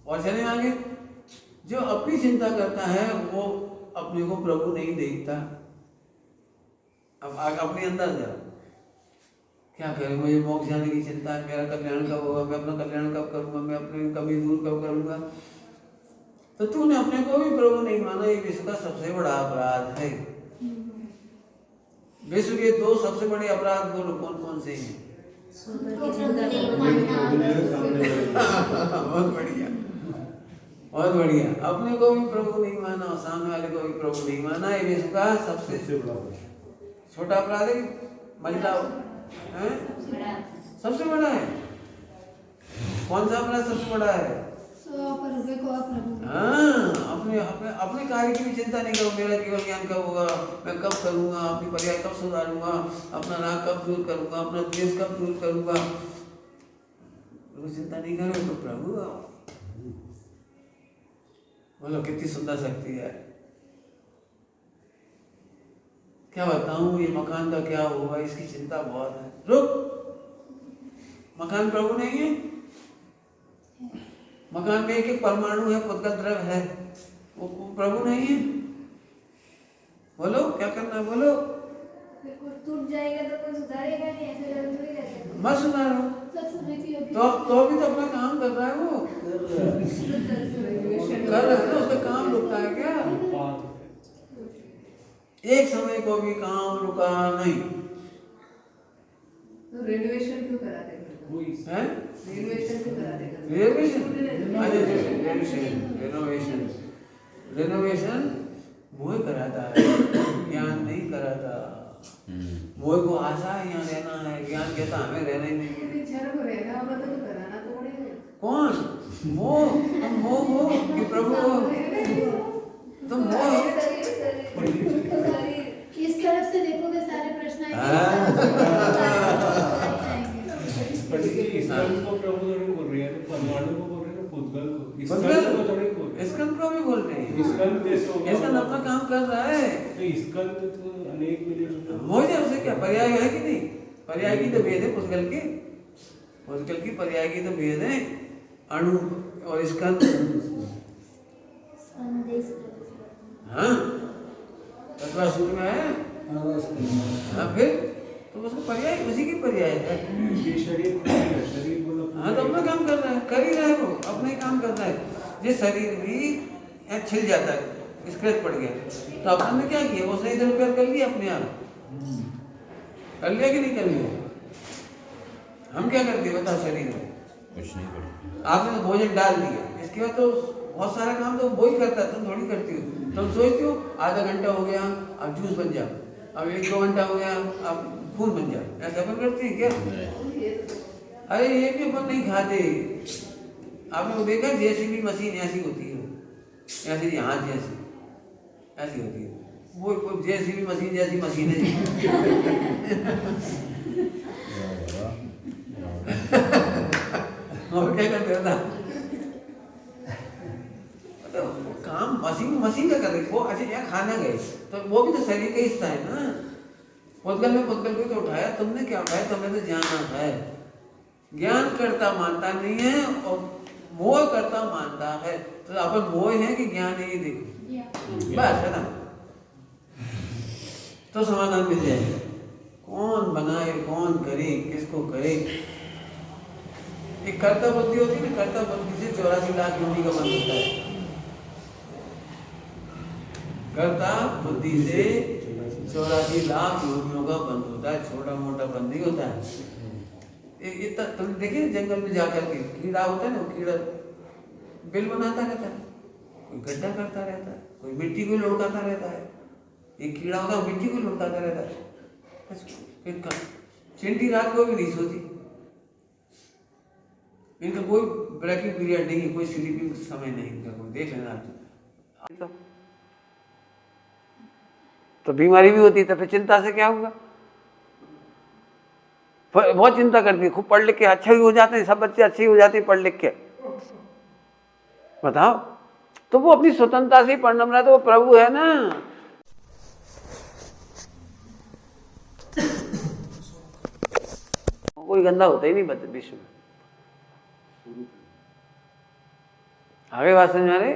और चले आगे। जो अपनी चिंता करता है वो अपने को प्रभु नहीं देखता। अब अपने अंदर जाओ, क्या करें, मुझे मोक्ष जाने की चिंता है, मेरा कल्याण कब होगा, मैं अपना कल्याण कब करूंगा, मैं अपनी कमी दूर कब करूंगा। तो तूने अपने को भी प्रभु नहीं माना, ये विश्व का सबसे बड़ा अपराध है। विश्व के 2 सबसे बड़े अपराध बोलो कौन कौन से हैं? बहुत बढ़िया, बहुत बढ़िया। अपने को भी प्रभु नहीं माना और सामने वाले को भी प्रभु नहीं माना, ये विश्व का सबसे छोटा अपराध है। मजला है सबसे बड़ा है। कौन सा अपराध सबसे बड़ा है? हाँ, अपने कार्य की भी चिंता नहीं करो, मेरा केवल ज्ञान कब होगा, मैं कब करूंगा, अपनी पर्याय कब सुधारूंगा, अपना राग कब दूर करूंगा, अपना द्वेष कब दूर करूंगा, चिंता नहीं करो तो प्रभु बोलो कितनी सुंदर शक्ति है। क्या बताऊं, ये मकान का क्या होगा, इसकी चिंता बहुत है। रुक, मकान प्रभु नहीं है। मकान में एक परमाणु है, पुद्गल द्रव्य है, वो प्रभु नहीं है। बोलो क्या करना है, बोलो। टूट जाएगा तो कोई सुधारेगा नहीं, ऐसे थोड़ी रहता है। मत सुधारो, तो भी तो अपना काम कर रहा है वो, कर रहा है, उसका काम रुकता है क्या? एक समय को भी काम रुका नहीं। तो रेनोवेशन क्यों कराते हैं? रेनोवेशन क्यों कराते हैं? रेनोवेशन मोह कराता है, ज्ञान नहीं कराता। मोह को आशा है यहाँ रहना है, ज्ञान कहता हमें रहना ही नहीं है। बेचारा को रहना होगा तो कराना तो पड़ेगा। कौन मोह? तुम मोह हो कि प्रभु हो? तुम मोह हो। इस तरफ से देखोगे सारे प्रश्न स्कंद को प्रभु थोड़ी बोल रही है, तो परमाणु को बोल रहे हैं, पुद्गल को, स्कंद को थोड़ी बोल रहे हैं। स्कंद को भी बोल रहे हैं। स्कंद जैसे होगा, स्कंद अपना काम कर रहा है। तो स्कंद तो अनेक मिलियन मोह उसे क्या पर्याय है कि नहीं? पर्याय की तो भेद है पुद्गल की, पुद्गल की पर्याय की तो भेद है। अणु और स्कंद, हाँ तत्वा सूत्र में है। हाँ फिर तो उसका पर्याय उसी की पर्याय है। शरीर बोलो। हाँ तो अपना काम कर रहा है, कर ही रहा है, वो अपना ही काम कर रहा है। ये शरीर भी छिल जाता है, स्क्रैच पड़ गया, तो अपन ने क्या किया, वो सही से रिपेयर कर लिया अपने आप। कर लिया कि नहीं कर लिया? हम क्या करते बताओ शरीर में? कुछ नहीं करते। आपने तो भोजन डाल दिया, इसके बाद तो बहुत सारा काम तो वो ही करता है, तुम थोड़ी करती हो। तुम सोचती हो आधा घंटा हो गया अब जूस बन जाओ, अब 1-2 घंटा हो गया अब खून बन जाओ, ऐसा अपन करती है क्या? अरे ये भी अपन नहीं खाते, आपने वो देखा जेसीबी मशीन ऐसी होती है, ऐसी यहाँ जैसी ऐसी होती है, वो जेसीबी मशीन जैसी मशीन है। और क्या करते होता मतलब काम मशीन का कर रही वो। अच्छा यहाँ खाना गए तो वो भी तो शरीर का हिस्सा है ना। पुद्गल को तो उठाया तुमने, क्या उठाया तुमने? तो ज्ञान है। ज्ञान करता मानता नहीं है और मोह करता मानता है। तो अपन मोह है कि ज्ञान है, ये देखो बस है ना, तो समाधान मिल जाएगा। कौन बनाए, कौन करे, किसको करे। एक कर्ता बुद्धि होती है ना, कर्ता बुद्धि से 84 लाख योनि का बंध होता है। कर्ता बुद्धि से 84 लाख योनियों का बंध होता है, छोटा मोटा बंद नहीं होता है। इतना तुम देखिए जंगल में जाकर के कीड़ा होता है ना, वो कीड़ा बिल बनाता रहता है, कोई गड्ढा करता रहता है, कोई मिट्टी को लुढ़काता रहता है। एक कीड़ा होता है मिट्टी को लुढ़काता रहता है। चिंटी रात को भी नहीं सोती, इनका कोई ब्रेकिंग पीरियड नहीं है, कोई स्लीपिंग समय नहीं इनका, कोई देख लेना। तो बीमारी भी होती है, तो फिर चिंता से क्या होगा? बहुत चिंता करती है, खूब पढ़ लिख के अच्छा ही हो जाते हैं, सब बच्चे अच्छे ही हो जाते हैं पढ़ लिख के, बताओ। तो वो अपनी स्वतंत्रता से ही पढ़ना रहा, तो वो प्रभु है ना। कोई गंदा होता ही नहीं विश्व में। आगे बात समझ में आ रही?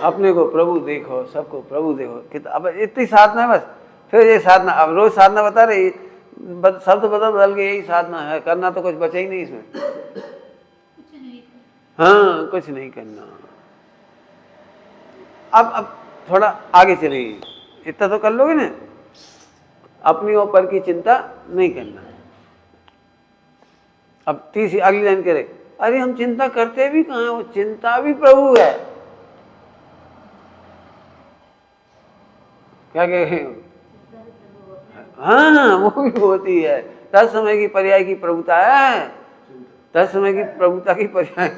अपने को प्रभु देखो, सबको प्रभु देखो। अब इतनी साधना है बस, फिर ये साधना, अब रोज साधना बता रही, शब्द बदल के यही साधना है, करना तो कुछ बचा ही नहीं इसमें। हाँ, कुछ नहीं करना। अब थोड़ा आगे चलिए, इतना तो कर लोगे ना। अपनी ऊपर की चिंता नहीं करना। अब तीसरी अगली लाइन करे, अरे हम चिंता करते भी कहाँ हैं, वो चिंता भी प्रभु है। क्या कहे? हाँ, वो भी होती है। तत्समय की पर्याय की प्रभुता है, तत्समय की प्रभुता की पर्याय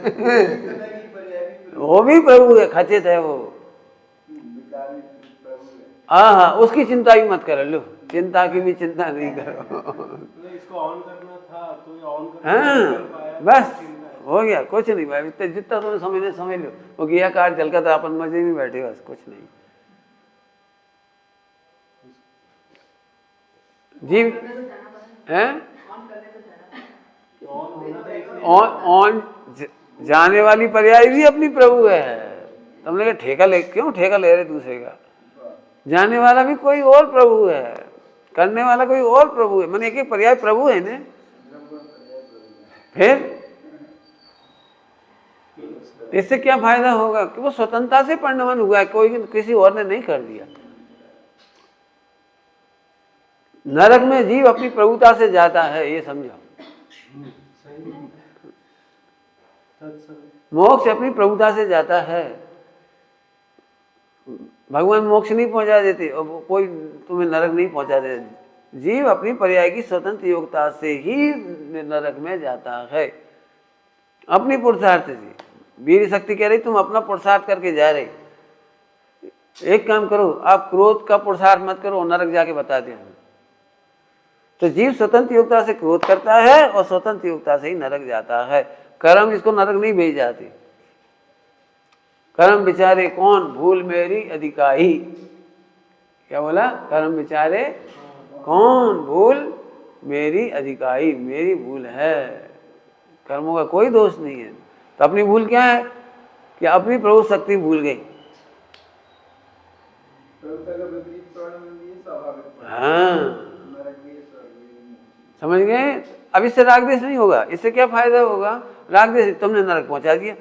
वो भी प्रभु है, खचित है वो। हाँ, उसकी चिंता भी मत करो, लो चिंता की भी चिंता नहीं करो। इसको ऑन करना था तो ये ऑन कर, हाँ बस हो गया, कुछ नहीं भाई। जितना तुम्हें समझने समझ लो। वो गया कार जल का था, अपन मजे में बैठे, बस कुछ नहीं। जी है ऑन जाने वाली पर्याय भी अपनी प्रभु है। तुमने कहा ठेका ले, क्यों ठेका ले रहे दूसरे का? जाने वाला भी कोई और प्रभु है, करने वाला कोई और प्रभु है। मैंने एक एक पर्याय प्रभु है ना। फिर इससे क्या फायदा होगा कि वो स्वतंत्रता से परिणमन हुआ है, कोई किसी और ने नहीं कर दिया। नरक में जीव अपनी प्रभुता से जाता है, ये समझो। मोक्ष अपनी प्रभुता से जाता है। भगवान मोक्ष नहीं पहुंचा देते और कोई तुम्हें नरक नहीं पहुंचा देते। जीव अपनी पर्याय की स्वतंत्र योग्यता से ही नरक में जाता है, अपनी पुरुषार्थ से। वीर शक्ति कह रही तुम अपना पुरुषार्थ करके जा रहे। एक काम करो, आप क्रोध का पुरुषार्थ मत करो, नरक जाके बता दे। तो जीव स्वतंत्र योग्यता से क्रोध करता है और स्वतंत्र योग्यता से ही नरक जाता है। कर्म इसको नरक नहीं भेज जाते। कर्म बिचारे कौन, भूल मेरी अधिकाई। क्या बोला? कर्म बिचारे कौन, भूल मेरी अधिकाई। मेरी भूल है, कर्मों का कोई दोष नहीं है। तो अपनी भूल क्या है कि अपनी प्रभु शक्ति भूल गई। हाँ, समझ गए? अब इससे राग द्वेष नहीं होगा। इससे क्या फायदा होगा? राग द्वेष तुमने नरक पहुंचा दिया।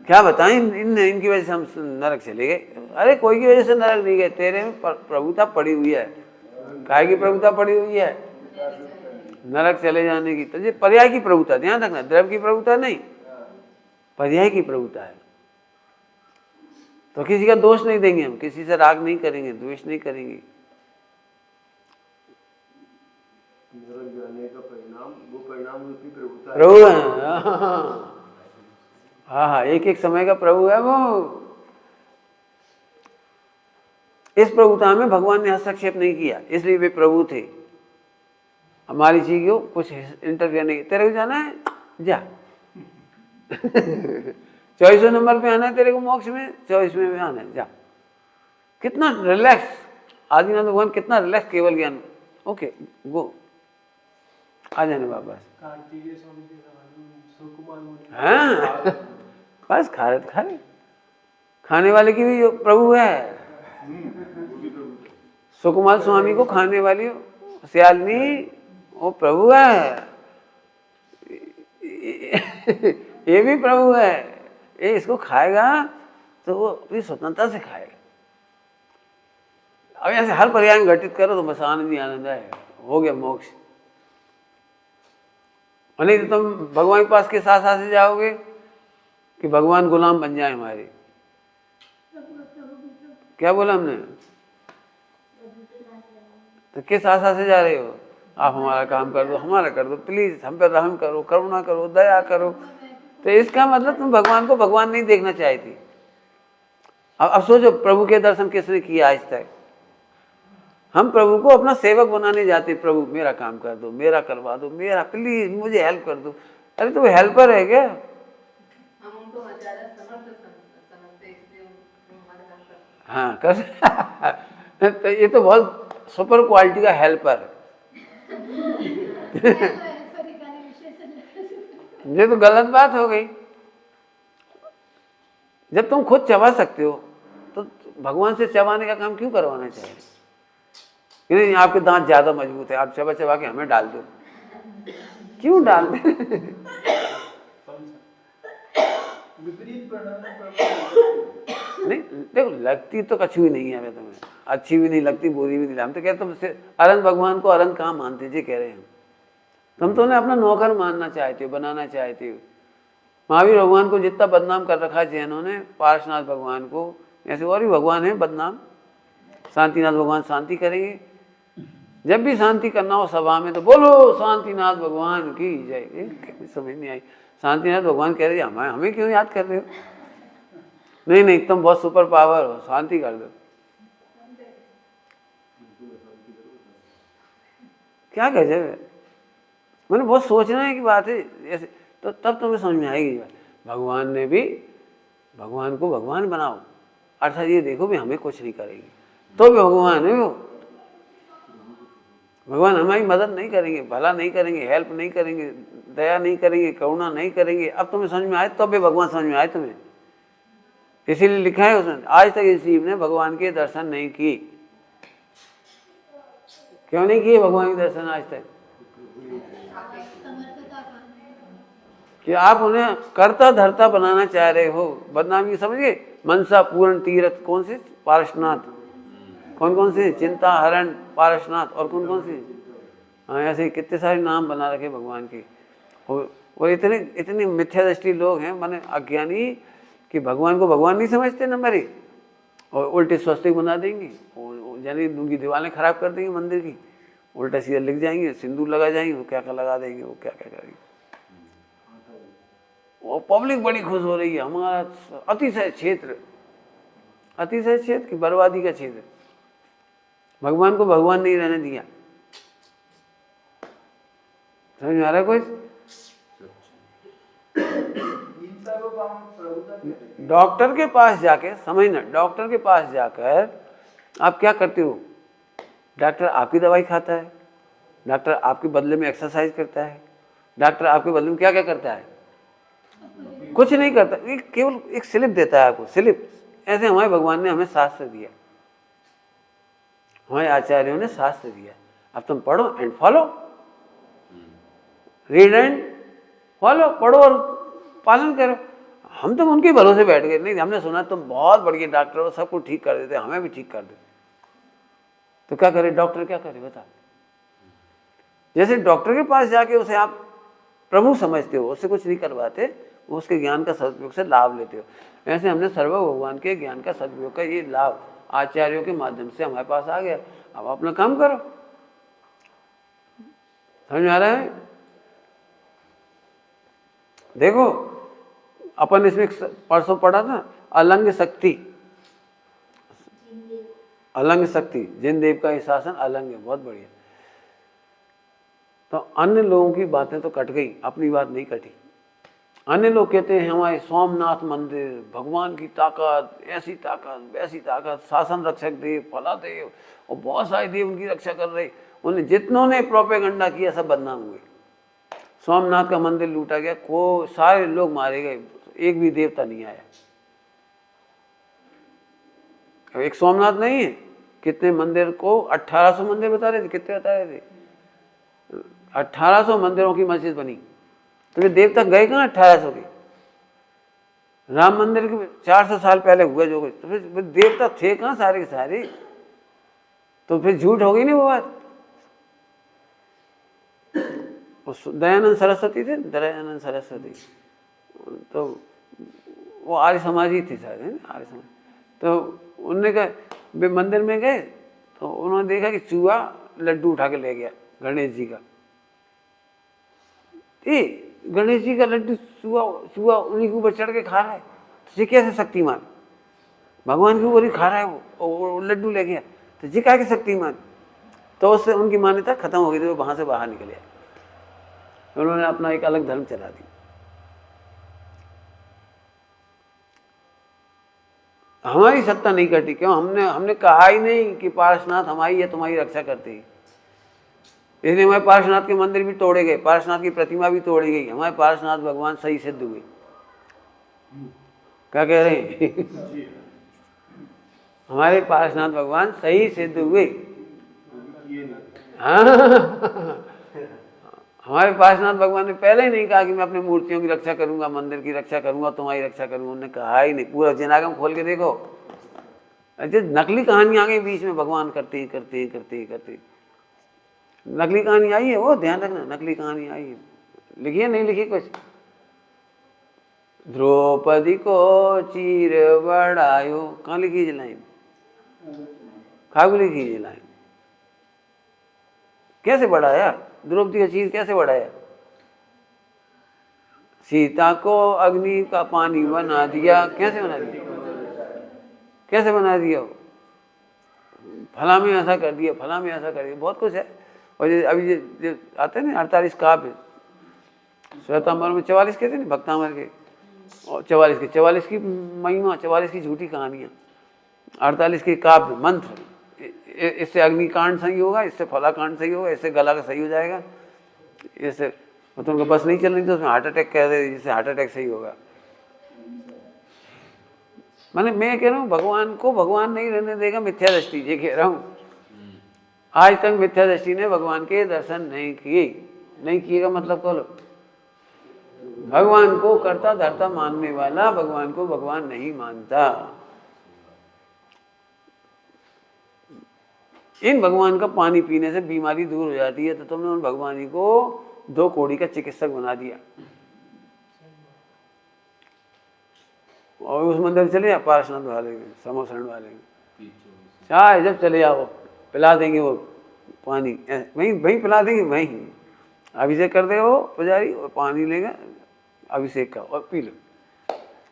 क्या बताएं, इनकी वजह से हम नरक चले गए। अरे कोई की वजह से नरक नहीं गए, तेरे में प्रभुता पड़ी हुई है। काय की प्रभुता पड़ी हुई है? नरक चले जाने की। तो ये पर्याय की प्रभुता, ध्यान रखना, द्रव्य की प्रभुता नहीं, पर्याय की प्रभुता है। तो किसी का दोष नहीं देंगे हम, किसी से राग नहीं करेंगे, द्वेष नहीं करेंगे। नरक जाने का परिणाम, वो परिणाम रूपी प्रभुता है। प्रभु है। हाँ हाँ, एक एक समय का प्रभु है वो। इस प्रभुता में भगवान ने हस्तक्षेप नहीं किया, इसलिए वे प्रभु थे। हमारी चीज को कुछ इंटरव्यू नहीं। तेरे को जाना है जा 24 नंबर पे आना है तेरे को मोक्ष में, 24 में आना है जा। कितना रिलैक्स आदिनाथ भगवान, कितना रिलैक्स केवल ज्ञान। ओके गो, आ जाने वापस। कार्तिकेय स्वामी के सवाल सुकुमार मुनि। हाँ बस खा रहे खाने वाले की भी प्रभु है। सुकुमार स्वामी को खाने वाली सियालनी वो प्रभु है। ये भी प्रभु है। ये इसको खाएगा तो वो अपनी स्वतंत्रता से खाएगा। अब ऐसे हर पर्याय में घटित करो तो बस आनंद ही आनंद आएगा, हो गया मोक्ष। और नहीं तो तुम भगवान के पास के साथ साथ से जाओगे कि भगवान गुलाम बन जाए हमारे। क्या बोला हमने? तो किस आशा से जा रहे हो? आप हमारा काम कर दो, हमारा कर दो, प्लीज हम पर रहम करो, करुणा करो, दया करो। तो इसका मतलब तुम भगवान को भगवान नहीं देखना चाहती। अब सोचो प्रभु के दर्शन किसने किया आज तक? हम प्रभु को अपना सेवक बनाने जाते, प्रभु मेरा काम कर दो, मेरा करवा दो, मेरा प्लीज मुझे हेल्प कर दो। अरे तो वो हेल्पर है क्या? हम उनको ज़्यादा समर्थ समझते, इसलिए वो हमारा काम करते। हाँ कर तो ये तो बहुत सुपर क्वालिटी का हेल्पर है। ये तो गलत बात हो गई। जब तुम खुद चबा सकते हो तो भगवान से चबाने का काम क्यों करवाना चाहिए? नहीं आपके दांत ज्यादा मजबूत है, आप चबा चबा के हमें डाल दो। क्यों डाल दे? विपरीत परिणाम नहीं देखो, लगती तो कछु भी नहीं है हमें, तुम्हें अच्छी भी नहीं लगती, बुरी भी नहीं। हम तो कहते तुमसे अनंत भगवान को अनंत कहाँ मानते जी कह रहे हैं। तुम तो उन्हें अपना नौकर मानना चाहते हो, बनाना चाहते हो। महावीर भगवान को जितना बदनाम कर रखा है जैनों ने, पार्श्वनाथ भगवान को, ऐसे और भी भगवान है बदनाम। शांतिनाथ भगवान शांति करेंगे। जब भी शांति करना हो सभा में तो बोलो शांतिनाथ भगवान की जय। समझ नहीं आई। शांतिनाथ भगवान कह रहे हमें क्यों याद कर रहे हो? नहीं नहीं तुम बहुत सुपर पावर हो, शांति कर दो। क्या गजब है। मैंने बहुत सोचने की बात है ऐसे, तो तब तुम्हें समझ में आएगी बात। भगवान ने भी भगवान को भगवान बनाओ, अर्थात ये देखो भी हमें कुछ नहीं करेंगे तो भी भगवान है वो। भगवान हमारी मदद नहीं करेंगे, भला नहीं करेंगे, हेल्प नहीं करेंगे, दया नहीं करेंगे, करुणा नहीं करेंगे। अब तुम्हें समझ में आए तो भी भगवान समझ में आए तुम्हें। इसीलिए लिखा है उसने, आज तक इस जीव ने भगवान के दर्शन नहीं किए। क्यों नहीं किए भगवान के दर्शन आज तक? कि आप उन्हें करता धरता बनाना चाह रहे हो। बदनामी समझिए। मनसा पूर्ण तीर्थ कौन से? पार्श्वनाथ। कौन कौन से? चिंता हरण पार्श्वनाथ। और कौन कौन से? हाँ ऐसे कितने सारे नाम बना रखे भगवान के। और इतने मिथ्या दृष्टि लोग हैं, माने अज्ञानी, कि भगवान को भगवान नहीं समझते नंबर 1, और उल्टे स्वस्तिक बना देंगे, यानी उनकी दीवारें खराब कर देंगे मंदिर की, उल्टा सीधा लिख जाएंगे, सिंदूर लगा जाएंगे, वो क्या क्या लगा देंगे, वो क्या क्या करेंगे। वो पब्लिक बड़ी खुश हो रही है। हमारा अतिशय क्षेत्र की बर्बादी का क्षेत्र। भगवान को भगवान नहीं रहने दिया। समझ में आ रहा है कोई? डॉक्टर के पास जाके समझना, डॉक्टर के पास जाकर आप क्या करते हो? डॉक्टर आपकी दवाई खाता है, डॉक्टर आपके बदले में एक्सरसाइज करता है, डॉक्टर आपके बदले में क्या क्या करता है? कुछ नहीं करता, केवल एक स्लिप देता है आपको, स्लिप। ऐसे हमारे भगवान ने हमें शास्त्र दिया, हमारे आचार्यों ने शास्त्र दिया। अब तुम पढ़ो and follow, read and follow, पढ़ो और पालन करो। हम तो उनके भरोसे बैठ गए। नहीं, हमने सुना तुम बहुत बढ़िया डॉक्टर हो, सबको ठीक कर देते, हमें भी ठीक कर दे। तो क्या करे डॉक्टर? क्या करे बता? जैसे डॉक्टर के पास जाके उसे आप प्रभु समझते हो, उससे कुछ नहीं करवाते, उसके ज्ञान का सदुपयोग से लाभ लेते हो। ऐसे हमने सर्व भगवान के ज्ञान का सदुपयोग का ये लाभ आचार्यों के माध्यम से हमारे पास आ गया। अब अपना काम करो। समझ में आ रहा है? देखो अपन इसमें परसों पढ़ा था अलंग शक्ति, अलंग शक्ति, जिन देव का ये शासन अलंग है, बहुत बढ़िया। तो अन्य लोगों की बातें तो कट गई, अपनी बात नहीं कटी। अन्य लोग कहते हैं हमारे सोमनाथ मंदिर, भगवान की ताकत, ऐसी ताकत वैसी ताकत, शासन रक्षक देव, फला देव, और बहुत सारे देव उनकी रक्षा कर रहे। उन्हें जितनों ने प्रोपेगेंडा किया सब बदनाम हुए। सोमनाथ का मंदिर लूटा गया, को सारे लोग मारे गए, एक भी देवता नहीं आया। एक सोमनाथ नहीं है, कितने मंदिर को 1800 मंदिर बता रहे थे, कितने बता रहे थे? 1800 मंदिरों की मस्जिद बनी। तो ये देवता गए कहाँ 1800 के? राम मंदिर के 400 साल पहले हुए जो कुछ, तो फिर देवता थे कहाँ सारे के सारे? तो फिर झूठ हो गई नहीं वो बात। दयानंद सरस्वती थे, दयानंद सरस्वती, तो वो आर्य समाजी थे शायद, है आर्य समाज। तो उन्होंने कहा वे मंदिर में गए तो उन्होंने देखा कि चूहा लड्डू उठा के ले गया गणेश जी का। गणेश जी का लड्डू चूहा उन्हीं के ऊपर चढ़ के खा रहा है, तो ये कैसे शक्तिमान? भगवान के ऊपर ही खा रहा है वो लड्डू ले गया, तो ये क्या के शक्तिमान? तो उससे उनकी मान्यता खत्म हो गई थी, वो वहां से बाहर निकल गया। उन्होंने अपना एक अलग धर्म चला दिया। हमारी सत्ता नहीं कटी, क्यों? हमने कहा ही नहीं कि पार्श्वनाथ हमारी है, तुम्हारी रक्षा करते हैं। इसलिए हमारे पार्श्वनाथ के मंदिर भी तोड़े गए, पार्श्वनाथ की प्रतिमा भी तोड़ी गई। हमारे पार्श्वनाथ भगवान सही सिद्ध हुए। क्या कह रहे हैं? हमारे पार्श्वनाथ भगवान सही सिद्ध हुए। हाँ, हमारे पार्श्वनाथ भगवान ने पहले ही नहीं कहा कि मैं अपनी मूर्तियों की रक्षा करूंगा, मंदिर की रक्षा करूंगा, तुम्हारी रक्षा करूंगा। उन्होंने कहा ही नहीं। पूरा जिनागम खोल के देखो, अच्छा नकली कहानी आ गई बीच में, भगवान करते ही करते ही करते ही करते। नकली कहानी आई है, वो ध्यान रखना, नकली कहानी आई है। लिखी है नहीं लिखी कुछ? द्रौपदी को चीर बढ़ायो, कहाँ लिखी है लाइन? खागु लिखी है लाइन। कैसे बढ़ाया? द्रौपदी का चीर कैसे बढ़ाया? सीता को अग्नि का पानी बना दिया। कैसे बना दिया? कैसे बना दिया? फला में ऐसा कर दिया, फला में ऐसा कर दिया, बहुत कुछ है। और अभी जो आते हैं ना 48 काव्य, श्वेतांबर में 44 कहते हैं, भक्तांबर के, और 44 की महिमा, 44 की झूठी कहानियाँ, 48 के काव्य मंत्र। इससे अग्निकांड सही होगा, इससे फलाकांड सही होगा, इससे गला का सही हो जाएगा, इससे मतलब उनका बस नहीं चल रही तो उसमें हार्ट अटैक कह रहे, जिससे हार्ट अटैक सही होगा। मैंने मैं कह रहा हूँ भगवान को भगवान नहीं रहने देगा, मिथ्या दृष्टि, ये कह रहा हूँ। आज तक मिथ्या दृष्टि ने भगवान के दर्शन नहीं किए। नहीं किए का मतलब कहो, भगवान को करता धरता मानने वाला भगवान को भगवान नहीं मानता। इन भगवान का पानी पीने से बीमारी दूर हो जाती है, तो तुमने उन भगवान को 2 कौड़ी का चिकित्सक बना दिया। और उस मंदिर चले जा, पार्श्वनाथ वाले समोसरण वाले चाहे जब चले जाओ पिला देंगे वो पानी, वहीं पिला देंगे, वहीं अभिषेक कर देगा वो पुजारी, और पानी लेगा अभिषेक का और पी लो,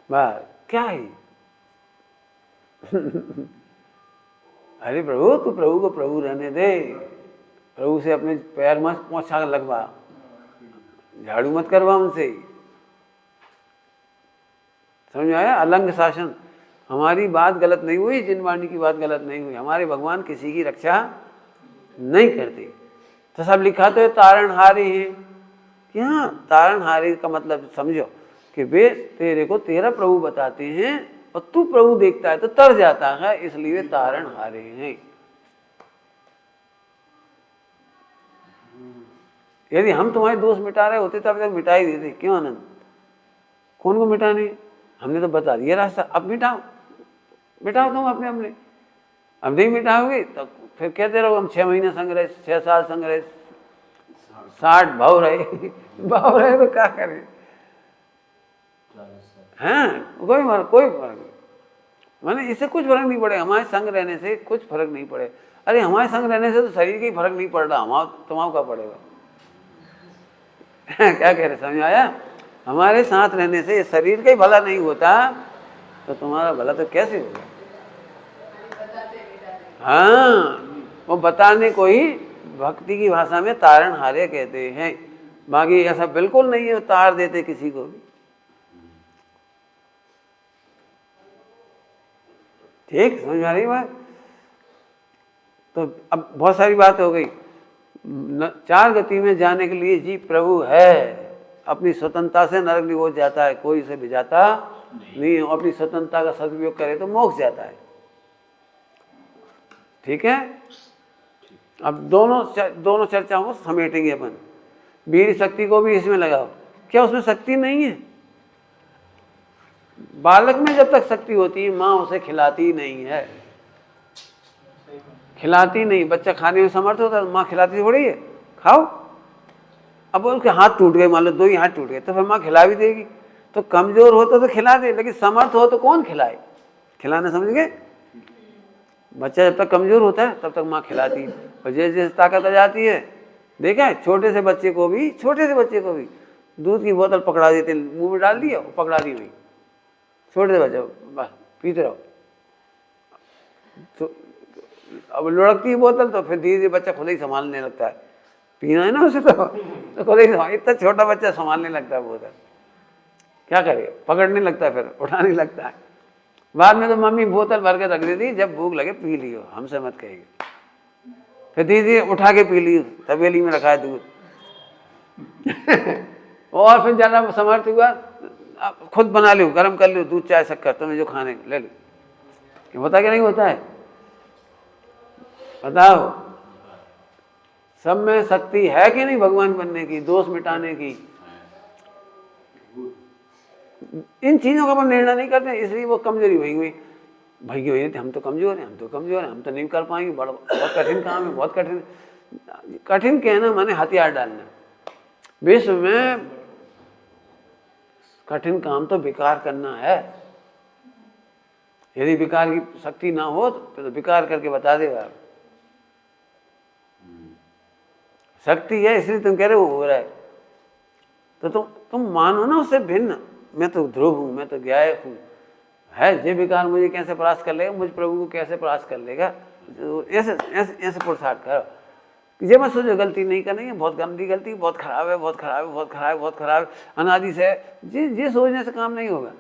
बस। क्या है? अरे प्रभु, तू प्रभु को प्रभु रहने दे, प्रभु से अपने पैर मत पोंछा लगवा, झाड़ू मत करवा उनसे। समझ में आया? अलंग शासन। हमारी बात गलत नहीं हुई, जिनवाणी की बात गलत नहीं हुई। हमारे भगवान किसी की रक्षा नहीं करते। तो सब लिखा तो तारणहारी है। क्या तारणहारी का मतलब समझो कि वे तेरे को तेरा प्रभु बताते हैं और तू प्रभु देखता है तो तर जाता है, इसलिए वे तारणहारे हैं। यदि हम तुम्हारे दोष मिटा रहे होते तब तक मिटा ही देते। क्यों आनंद? कौन को मिटाने? हमने तो बता दिया रास्ता, अब मिटाओ, मिटाओ तुम अपने। अब नहीं मिटाओगे तो फिर कहते रहो हम 6 महीने संग रहे, 6 साल संग रहे, 60 भाव रहे भाव रहे तो क्या करें? हाँ, कोई फर्क नहीं। मैंने इससे कुछ फर्क नहीं पड़े, हमारे संग रहने से कुछ फर्क नहीं पड़े। अरे हमारे संग रहने से तो शरीर का ही फर्क नहीं पड़ रहा, हमारा तुम्हारा क्या पड़ेगा? क्या कह रहे, समझ आया? हमारे साथ रहने से शरीर का ही भला नहीं होता तो तुम्हारा भला तो कैसे होगा? हाँ, वो बताने को ही भक्ति की भाषा में तारण हारे कहते हैं। बाकी ऐसा बिल्कुल नहीं है तार देते किसी को भी। ठीक, समझ आ रही बात? तो अब बहुत सारी बात हो गई। चार गति में जाने के लिए जी प्रभु है, अपनी स्वतंत्रता से नरक निगोच जाता है, कोई इसे भिजाता नहीं। अपनी स्वतंत्रता का सदुपयोग करे तो मोक्ष जाता है। ठीक है, अब दोनों चर्चाओं को समेटेंगे अपन। वीर शक्ति को भी इसमें लगाओ, क्या उसमें शक्ति नहीं है? बालक में जब तक शक्ति होती है माँ उसे खिलाती नहीं है, खिलाती नहीं। बच्चा खाने में समर्थ होता है, माँ खिलाती थोड़ी है, खाओ। अब उसके हाथ टूट गए, मान लो 2 ही हाथ टूट गए, तो फिर माँ खिला भी देगी। तो कमजोर होता तो खिला दे, लेकिन समर्थ हो तो कौन खिलाए? खिलाना समझ गए? बच्चा जब तक कमजोर होता है तब तक माँ खिलाती है, और जैसे जैसे ताकत आ जाती है, देखा है छोटे से बच्चे को भी दूध की बोतल पकड़ा देते, मुंह में डाल दिया, पकड़ा दी वही, छोटे से बच्चे बस पीते रहो। तो अब लुढ़कती है बोतल तो फिर धीरे धीरे बच्चा खुद ही संभालने लगता है। पीना है ना उसे तो खुद ही, इतना छोटा बच्चा संभालने लगता है बोतल, क्या करे, पकड़ने लगता है, फिर उठाने लगता है। बाद में तो मम्मी बोतल भर के रख देती, जब भूख लगे पी लियो, हमसे मत कहेगी। फिर धीरे धीरे उठा के पी लियो, तबेली में रखा है दूध। और फिर ज़्यादा समर्थ हुआ, खुद बना लो, गर्म कर लो, दूध चाय शक्कर तुम्हें जो खाने ले लो। क्यों होता क्या नहीं होता है? बताओ, सब में शक्ति है कि नहीं भगवान बनने की, दोष मिटाने की? इन चीजों का अपन निर्णय नहीं करते, इसलिए वो कमजोरी हुई हुई। हम तो कमजोर हैं, हम तो नहीं कर पाएंगे, बहुत कठिन काम है, बहुत कठिन कहना माने हथियार डालना। विश्व में कठिन काम तो विकार करना है। यदि विकार की शक्ति ना हो तो विकार करके बता देगा। शक्ति है इसलिए तुम कह रहे हो रहा है, तो तुम मानो ना उससे भिन्न। मैं तो ध्रुव हूं, मैं तो गायक हूं, है ये विकार मुझे कैसे परास्त कर लेगा, मुझ प्रभु को कैसे परास्त कर लेगा? तो ऐसे पुरुषार्थ करो। ये मत सोचो गलती नहीं करनी है, बहुत गंदी गलती, बहुत खराब है, बहुत खराब है, बहुत खराब है, बहुत खराब है, अनादि से। ये सोचने से काम नहीं होगा।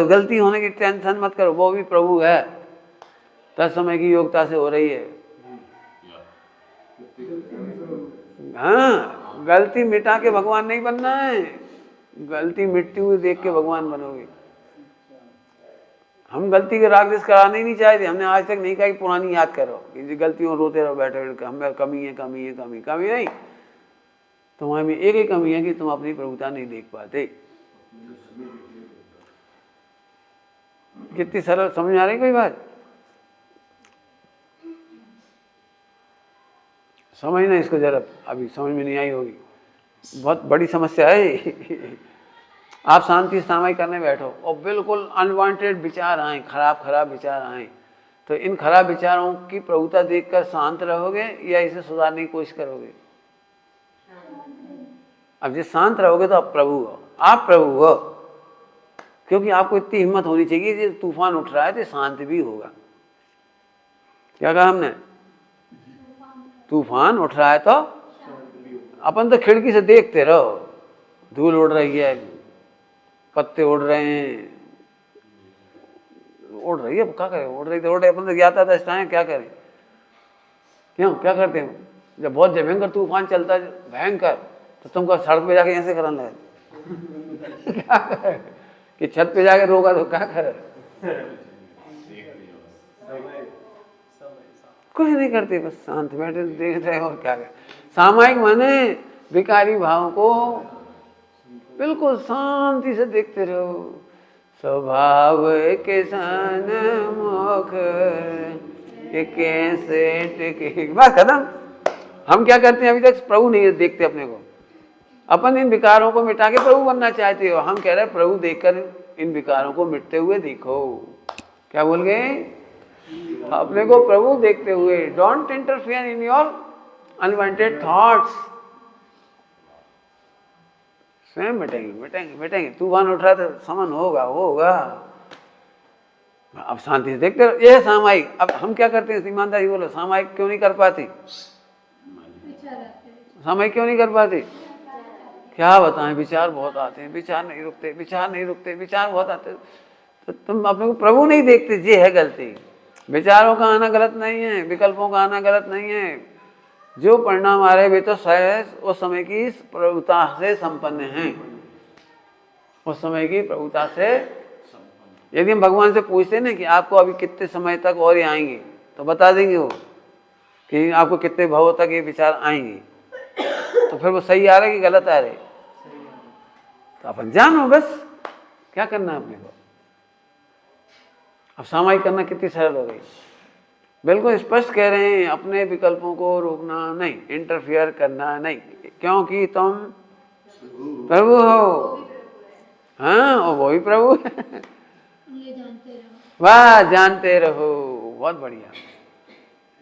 गलती होने की टेंशन मत करो, वो भी प्रभु है, तत्समय की योग्यता से हो रही है। हाँ, गलती मिटा के भगवान नहीं बनना है, गलती मिटती हुई देख के भगवान बनोगे। हम गलती के राग कराने ही नहीं चाहते। हमने आज तक नहीं कहा कि पुरानी याद करो, कि गलतियों रोते रहो बैठे, हमें कमी है, कमी नहीं। तुम्हारे में एक ही कमी है कि तुम अपनी प्रभुता नहीं देख पाते। कितनी सरल, समझ आ रही कोई बात? समझना इसको जरा, अभी समझ में नहीं आई होगी, बहुत बड़ी समस्या है। आप शांति सामाई करने बैठो और बिल्कुल अनवांटेड विचार आए, खराब विचार आए, तो इन खराब विचारों की प्रभुता देखकर शांत रहोगे या इसे सुधारने की कोशिश करोगे? अब जो शांत रहोगे तो आप प्रभु हो, आप प्रभु हो। क्योंकि आपको इतनी हिम्मत होनी चाहिए कि तूफान उठ रहा है तो शांत भी होगा। क्या कहा हमने? तूफान उठ रहा है तो अपन तो खिड़की से देखते रहो, धूल उड़ रही है, पत्ते उड़ रहे हैं, उड़ रही है, क्या करें, उड़ रही तो उड़ रही, अपन तो ज्ञाता था इस टाइम, क्या करें? क्यों, क्या करते हैं? जब बहुत भयंकर तूफान चलता है, भयंकर, तो तुमको सड़क पे जाके ऐसे करने लगे। क्या करें कि छत पे जाके रोका तो क्या करें? कुछ नहीं करते, बस शांत बैठे देख रहे और क्या करें। सामायिक माने विकारी भाव को बिल्कुल शांति से देखते रहो। स्वभाव के सन मुख कैसे टिके, बस खत्म। हम क्या करते हैं, अभी तक प्रभु नहीं देखते अपने को। अपन इन विकारों को मिटा के प्रभु बनना चाहते हो। हम कह रहे हैं प्रभु देखकर इन विकारों को मिटते हुए देखो। क्या बोल गए? अपने को प्रभु देखते हुए। Don't interfere in your unwanted thoughts. स्वयं बैठेंगे। तूफान उठ रहा तो समन होगा। अब शांति से देखते रहो। ये सामायिक। अब हम क्या करते हैं, ईमानदारी बोलो, सामायिक क्यों नहीं कर पाते? सामायिक क्यों नहीं कर पाते? क्या बताएं, विचार बहुत आते हैं, विचार नहीं रुकते, विचार बहुत आते। तो तुम अपने को प्रभु नहीं देखते, ये है गलती। विचारों का आना गलत नहीं है, विकल्पों का आना गलत नहीं है। जो परिणाम आ रहे वे तो सहज उस समय की प्रभुता से संपन्न हैं। उस समय की प्रभुता से यदि हम भगवान से पूछते ना कि आपको अभी कितने समय तक और ये आएंगे, तो बता देंगे वो कि आपको कितने भावों तक ये विचार आएंगे। तो फिर वो सही आ रहे कि गलत आ रहे, तो अपन जानो बस क्या करना है अपने को। अब सामायिक करना कितनी सरल हो गई। बिल्कुल स्पष्ट कह रहे हैं, अपने विकल्पों को रोकना नहीं, इंटरफियर करना नहीं, क्योंकि तुम प्रभु हो। हाँ, और वो भी प्रभु है। वाह, जानते रहो, बहुत बढ़िया।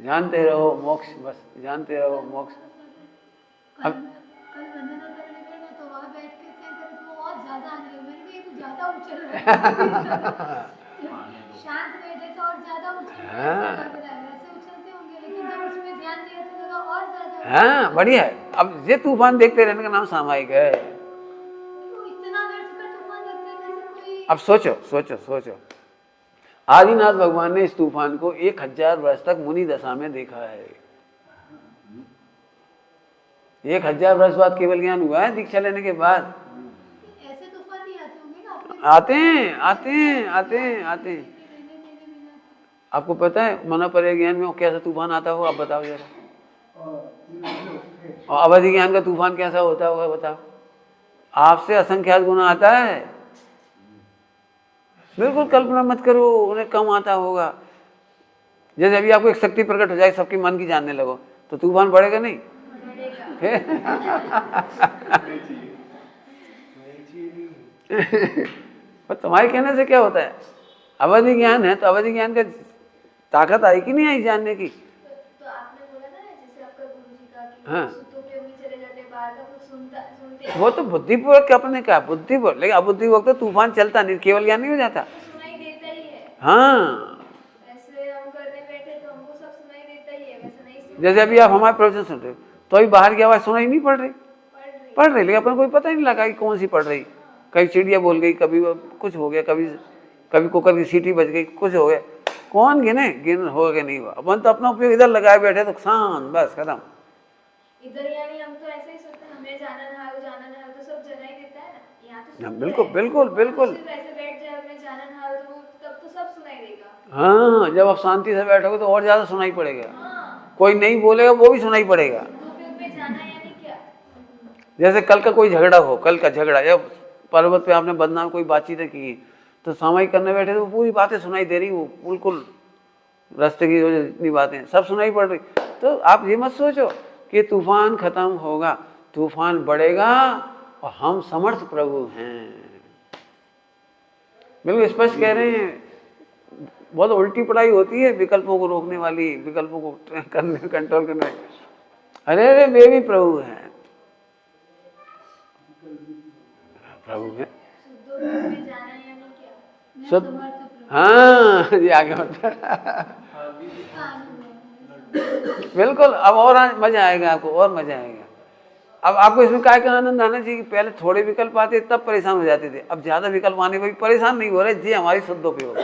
जानते रहो मोक्ष, बस जानते रहो मोक्ष। कल वंदना करने गए ना, तो वहाँ बैठ के क्या करे, तो और ज्यादा आने लगे। मैंने कहा ये कुछ ज्यादा उछल रहा है। शांत बैठे तो और ज्यादा उछल रहा है, वैसे उछलते होंगे, लेकिन जब उसमें ध्यान दिया तो लगा और ज्यादा। हाँ, बढ़िया है। अब ये तूफान देखते रहने का नाम सामायिक है। तो इतना व्यर्थ का तूफान देखने से कोई। अब सोचो, आदिनाथ भगवान ने इस तूफान को 1000 वर्ष तक मुनि दशा में देखा है। 1000 वर्ष बाद केवल ज्ञान हुआ है दीक्षा लेने के बाद। ऐसे तूफान नहीं आते होंगे ना अपने? आते हैं। आपको पता है मनोपर्य ज्ञान में कैसा तूफान आता हो, आप बताओ जरा। और अवधि ज्ञान का तूफान कैसा होता होगा, बताओ। आपसे असंख्यात गुना आता है। बिल्कुल कल्पना मत करो उन्हें कम आता होगा। जैसे अभी आपको एक शक्ति प्रकट हो जाए, सबके मन की जानने लगो, तो तूफान बढ़ेगा नहीं? पर तुम्हारे कहने से क्या होता है? अवधि ज्ञान है तो अवधि ज्ञान का ताकत आई कि नहीं आई जानने की? तो आपने बोला ना, जैसे आपका गुरुजी का कि हाँ, सुतोपयोगी चले जाते हैं, बाहर का कुछ सुनते वो तो बुद्धिपूर्वक अपने का बुद्धिपूर्वक, लेकिन अबुद्धिपूर्वक तो तूफान चलता नहीं, केवल ज्ञान नहीं हो जाता। सुनाई देता ही है। हाँ, ऐसे हम करने बैठे तो हमको सब सुनाई देता ही है, वैसे नहीं सुन जैसे अभी आप हमारे प्रवचन सुन रहे हो तो अभी बाहर की आवाज सुनाई नहीं पड़ रही, लेकिन अपन कोई पता ही नहीं लगा कि कौन सी पड़ रही। कभी चिड़िया बोल गई, कभी कुछ हो गया, कभी कुकर की सीटी बज गई, कुछ हो गया। कौन गिन हो गया नहीं हुआ। अपन तो अपना उपयोग इधर लगाए बैठे तो शांत, बस खत्म। इधर यानी हम तो ऐसे ही सोचते हैं, हमें जाना ना हो तो सब जगह ही देता है ना। यहाँ तो सुनते बिल्कुल हैं। बिल्कुल बिल्कुल। सिर्फ ऐसे बैठ जाए, हमें जाना ना हो तो तब तो सब सुनाई देगा। हाँ, जब आप शांति से बैठोगे तो और ज्यादा सुनाई पड़ेगा। कोई नहीं बोलेगा वो भी सुनाई पड़ेगा। दुरुपयोग में जाना यानी क्या? जैसे कल का कोई झगड़ा हो, कल का झगड़ा या पर्वत पे आपने बदनाम कोई बातचीत की, तो सामायिक करने बैठे तो पूरी बातें सुनाई दे रही, वो बिल्कुल रास्ते की जो जितनी बातें सब सुनाई पड़ रही। तो आप ये मत सोचो कि तूफान खत्म होगा, तूफान बढ़ेगा और हम समर्थ प्रभु हैं। बिल्कुल स्पष्ट कह रहे हैं। बहुत उल्टी पढ़ाई होती है विकल्पों को रोकने वाली, विकल्पों को करने कंट्रोल करने। अरे वे भी प्रभु हैं, प्रभु है। दुरुपयोग में जाना यानी क्या? सब हाँ, ये आगे बता। बिल्कुल, अब और मजा आएगा आपको, और मजा आएगा। अब आपको इसमें काय का आनंद आना चाहिए कि पहले थोड़े विकल्प आते तब परेशान हो जाते थे, अब ज्यादा विकल्प आने पर परेशान नहीं हो रहे। ये हमारी शुद्धोपयोग,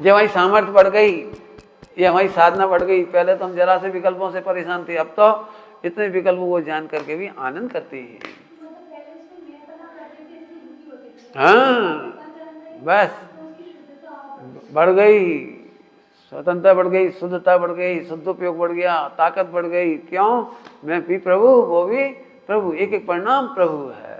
जब हमारी सामर्थ्य बढ़ गई, ये हमारी साधना बढ़ गई। पहले तो हम जरा से विकल्पों से परेशान थे, अब तो इतने विकल्पों को जान करके भी आनंद करते हैं। हाँ, बस बढ़ गई, स्वतंत्रता बढ़ गई, शुद्धता बढ़ गई, शुद्धोपयोग बढ़ गया, ताकत बढ़ गई। क्यों? मैं भी प्रभु, वो भी प्रभु, एक एक परिणाम प्रभु है।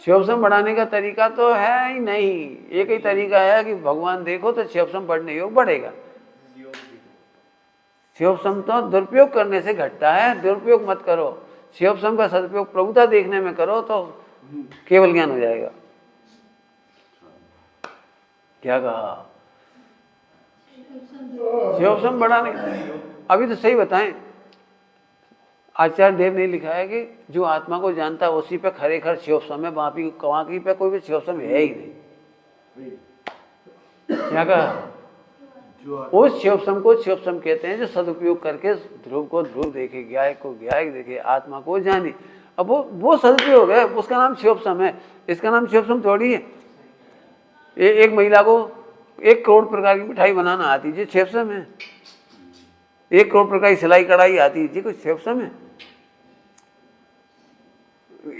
शिवसम बढ़ाने का तरीका तो है ही नहीं, एक ही तरीका है कि भगवान देखो तो शिवसम बढ़ने योग बढ़ेगा। शिवसम तो दुरुपयोग करने से घटता है, दुरुपयोग मत करो। शिवसम का सदुपयोग प्रभुता देखने में करो तो केवल ज्ञान हो जाएगा। क्या कहा? शिवसम बढ़ाने, अभी तो सही बताएं, आचार्य देव ने लिखा है कि जो आत्मा को जानता है उसी पे खरेखर शिवसम है, बाकी पे कोई भी शिवसम है ही नहीं। क्या कहा? उस शिवसम को शिवसम कहते हैं जो सदुपयोग करके ध्रुव को ध्रुव देखे, ज्ञायक को ज्ञायक देखे, आत्मा को जाने। अब वो सदुपयोग है, उसका नाम शिवसम है, इसका नाम शिवसम थोड़ी है। एक महिला को 1 करोड़ प्रकार की मिठाई बनाना आती है, शिवसम है। 1 करोड़ प्रकार की सिलाई कढ़ाई आती है, जी कुछ शिवसम है।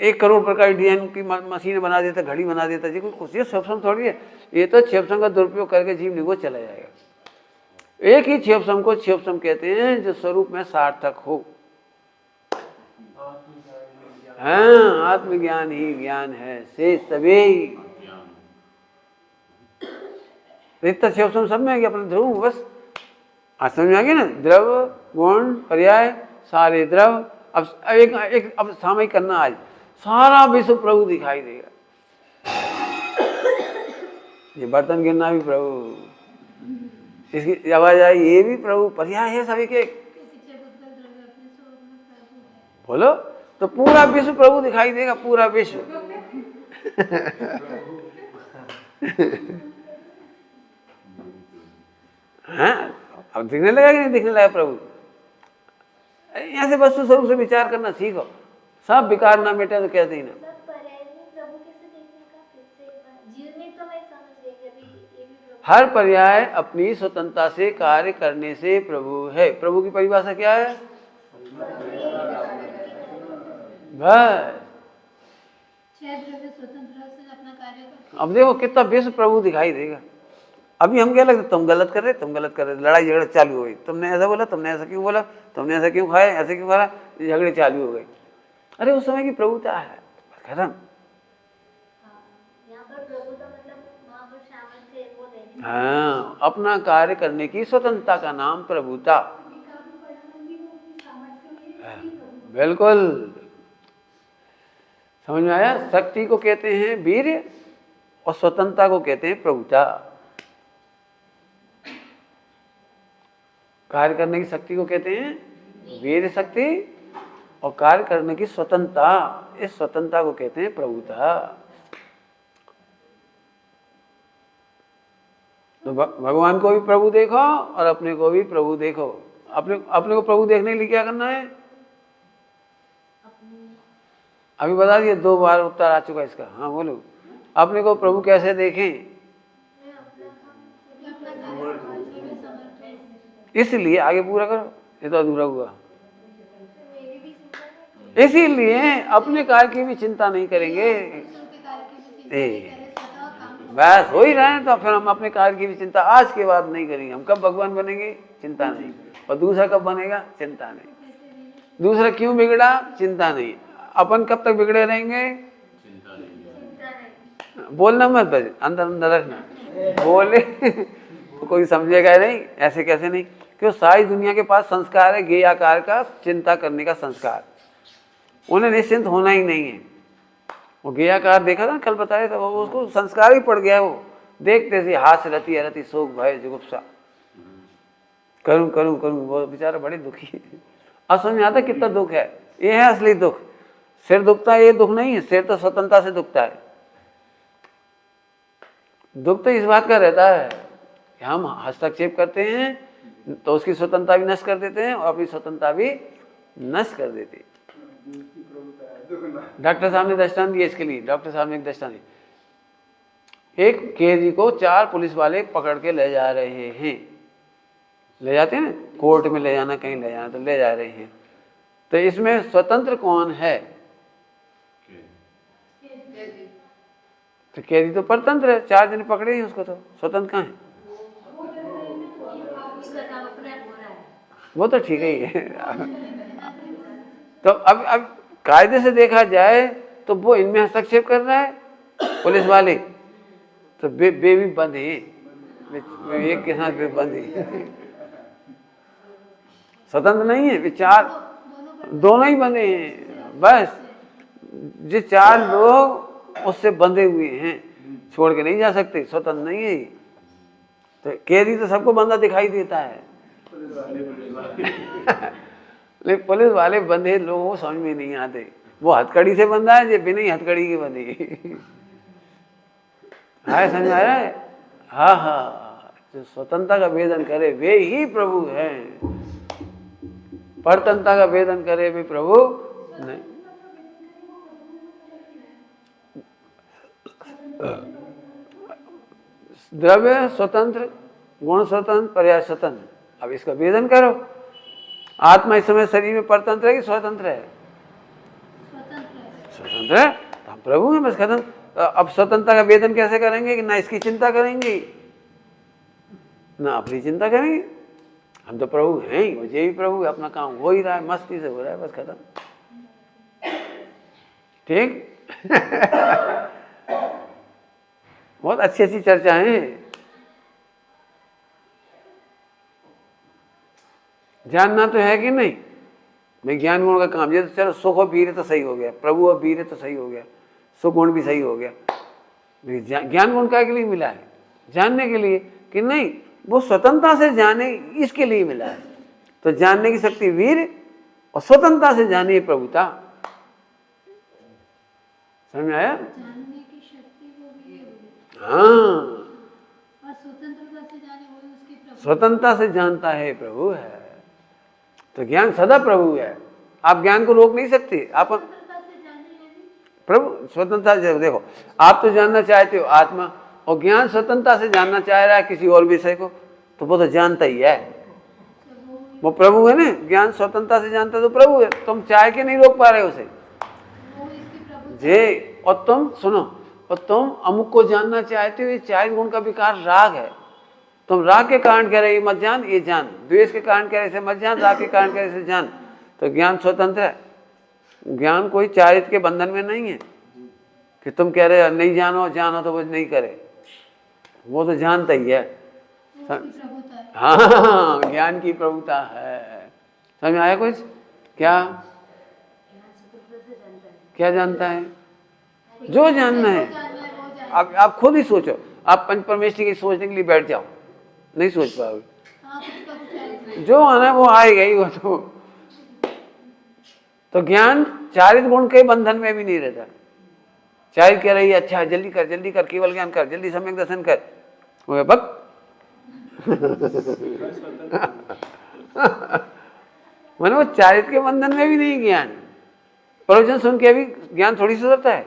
1 करोड़ प्रकार की डिजाइन की मशीन बना देता, घड़ी बना देता, जी कुछ ये शिवसम थोड़ी है। ये तो शिवसम का दुरुपयोग करके जीव निगो चला जाएगा। एक ही शिवसम को शिवसम कहते हैं जो स्वरूप में सार्थक हो। हाँ, आत्मज्ञान ही ज्ञान है, से सभी इतना शिवसम सब में आ गया अपने ध्रुव। बस आज समझ में आ गया ना, द्रव गुण पर्याय सारे द्रव। अब सामयिक करना, आज सारा विश्व प्रभु दिखाई देगा। ये बर्तन गिरना भी प्रभु, इसकी आवाज आई ये भी प्रभु, पर्याय है सभी के। बोलो तो पूरा विश्व प्रभु दिखाई देगा, पूरा विश्व। हाँ, अब दिखने लगा कि नहीं दिखने लगा प्रभु? ऐसे वस्तु स्वरूप से विचार करना सीखो, सब विकार ना मिटे तो कहते ही ना। हर पर्याय अपनी स्वतंत्रता से कार्य करने से प्रभु है। प्रभु की परिभाषा क्या है? बस अब देखो कितना विश्व प्रभु दिखाई देगा। अभी हम क्या लगता, तुम गलत कर रहे, तुम गलत कर रहे, लड़ाई झगड़े चालू हो गई। तुमने ऐसा बोला, तुमने ऐसा क्यों बोला, तुमने ऐसा क्यों खाया, ऐसे क्यों खाया, झगड़े चालू हो गए। अरे उस समय की प्रभुता है, खत्म। हाँ, अपना कार्य करने की स्वतंत्रता का नाम प्रभुता। बिल्कुल समझ में आया। शक्ति को कहते हैं वीर और स्वतंत्रता को कहते हैं प्रभुता। कार्य करने की शक्ति को कहते हैं वीर शक्ति और कार्य करने की स्वतंत्रता, इस स्वतंत्रता को कहते हैं प्रभुता। तो भगवान को भी प्रभु देखो और अपने को भी प्रभु देखो। अपने को प्रभु देखने के लिए क्या करना है? अभी बता दिए, 2 बार उत्तर आ चुका इसका। हाँ बोलो, अपने को प्रभु कैसे देखें? इसलिए आगे पूरा करो, ये तो अधूरा हुआ। इसीलिए अपने कार्य की भी चिंता नहीं करेंगे। बस हो ही रहा है, तो फिर हम अपने कार्य की भी चिंता आज के बाद नहीं करेंगे। हम कब भगवान बनेंगे? चिंता नहीं। और दूसरा कब बनेगा? चिंता नहीं। दूसरा क्यों बिगड़ा? चिंता नहीं। अपन कब तक बिगड़े रहेंगे? बोलना मत, बस अंदर अंदर रखना। बोले तो कोई समझेगा नहीं, ऐसे कैसे नहीं। क्यों? सारी दुनिया के पास संस्कार है ज्ञेय आकार का, चिंता करने का संस्कार। उन्हें निश्चिंत होना ही नहीं है। वो ज्ञेय आकार देखा था कल बताया था, वो उसको संस्कार ही पड़ गया। वो देखते से हास्य रति अरति शोक भय जुगुप्सा, करूं करूं करूं, वो बेचारा बड़े दुखी है। अब समझ में आता कितना दुख है। ये है असली दुख। सिर दुखता है ये दुख नहीं है, सिर तो स्वतंत्रता से दुखता है। दुख तो इस बात का रहता है कि हम हस्तक्षेप करते हैं तो उसकी स्वतंत्रता भी नष्ट कर देते हैं और अपनी स्वतंत्रता भी नष्ट कर देते हैं। डॉक्टर साहब ने दृष्टांत दिया इसके लिए। डॉक्टर साहब ने एक दृष्टांत दिया। एक कैदी को 4 पुलिस वाले पकड़ के ले जा रहे हैं। ले जाते हैं ना, कोर्ट में ले जाना, कहीं ले जाना, तो ले जा रहे हैं। तो इसमें स्वतंत्र कौन है? तो कैदी तो परतंत्र है, 4 जने पकड़े हैं उसको, तो स्वतंत्र कहाँ है? वो तो ठीक ही है। तो अब कायदे से देखा जाए तो वो इनमें हस्तक्षेप कर रहा है पुलिस वाले, तो भी बंद है, एक के साथ भी बंद है। स्वतंत्र नहीं है, विचार दोनों ही बंधे हैं। बस जो 4 लोग उससे बंधे हुए हैं, छोड़ के नहीं जा सकते, स्वतंत्र नहीं है। तो कैदी तो सबको बंधा दिखाई देता है। लेकिन पुलिस वाले बंधे लोगों को समझ में नहीं आते। वो हथकड़ी से बंधा है, ये बिना हथकड़ी के बंधे है, समझ आ रहा है? हाँ हाँ, जो स्वतंत्रता का वेदन करे वे ही प्रभु हैं, परतंत्रता का वेदन करे वे प्रभु नहीं। द्रव्य स्वतंत्र, गुण स्वतंत्र, पर्याय स्वतंत्र। अब इसका वेदन करो। आत्मा इस समय शरीर में परतंत्र है कि स्वतंत्र है? स्वतंत्र है, तो हम प्रभु हैं, बस खत्म। अब स्वतंत्रता का वेदन कैसे करेंगे कि ना इसकी चिंता करेंगे ना अपनी चिंता करेंगे, हम तो प्रभु हैं ही, ये भी प्रभु है, अपना काम हो ही रहा है, मस्ती से हो रहा है, बस खत्म। ठीक बहुत अच्छी अच्छी चर्चाएं हैं। जानना तो है कि नहीं, मैं ज्ञान गुण का काम, ये तो चलो सुख और वीर्य तो सही हो गया, प्रभु और वीर्य तो सही हो गया, सुख गुण भी सही हो गया। ज्ञान गुण का के लिए मिला है? जानने के लिए कि नहीं, वो स्वतंत्रता से जाने इसके लिए मिला है। तो जानने की शक्ति वीर और स्वतंत्रता से जाने प्रभुता। समझ में आया? जानने की शक्ति वो भी है, हाँ, और स्वतंत्रता से जाने वो उसकी प्रभु। स्वतंत्रता से जानता है प्रभु है, तो ज्ञान सदा प्रभु है। आप ज्ञान को रोक नहीं सकते। आप स्वतंत्रता से जाने यानी प्रभु स्वतंत्रता से, देखो आप तो जानना चाहते हो आत्मा, और ज्ञान स्वतंत्रता से जानना चाह रहा है किसी और विषय को, तो वो तो जानता ही है, वो प्रभु है ना। ज्ञान स्वतंत्रता से जानता तो प्रभु है, तुम चाह के नहीं रोक पा रहे उसे वो इसकी प्रभु। जे। और तुम सुनो, और तुम अमुक को जानना चाहते हो, ये 4 गुण का विकार राग है। तुम राग के कारण कह रहे ये मत जान, ये जान, द्वेष के कारण कह रहे इसे मत जान, राग के कारण कह रहे इसे जान। तो ज्ञान स्वतंत्र है, ज्ञान कोई चारित्र के बंधन में नहीं है कि तुम कह रहे नहीं जानो, जानो तो वो नहीं करे, वो तो जानता ही है। हाँ, ज्ञान की प्रभुता है। समझ में आया कुछ? क्या क्या जानता है? जो जानना है। अब आप खुद ही सोचो, आप पंच परमेष्ठी की सोचने के लिए बैठ जाओ, नहीं सोच पाओगे। जो आना है वो आएगा ही, वो तो ज्ञान चारित्र गुण के बंधन में भी नहीं रहता। चारित्र कह रही है अच्छा जल्दी कर, केवल ज्ञान कर, जल्दी सम्यक दर्शन कर, वो बक मैंने वो चारित्र के बंधन में भी नहीं ज्ञान। प्रवचन सुन के अभी ज्ञान थोड़ी सुधरता है।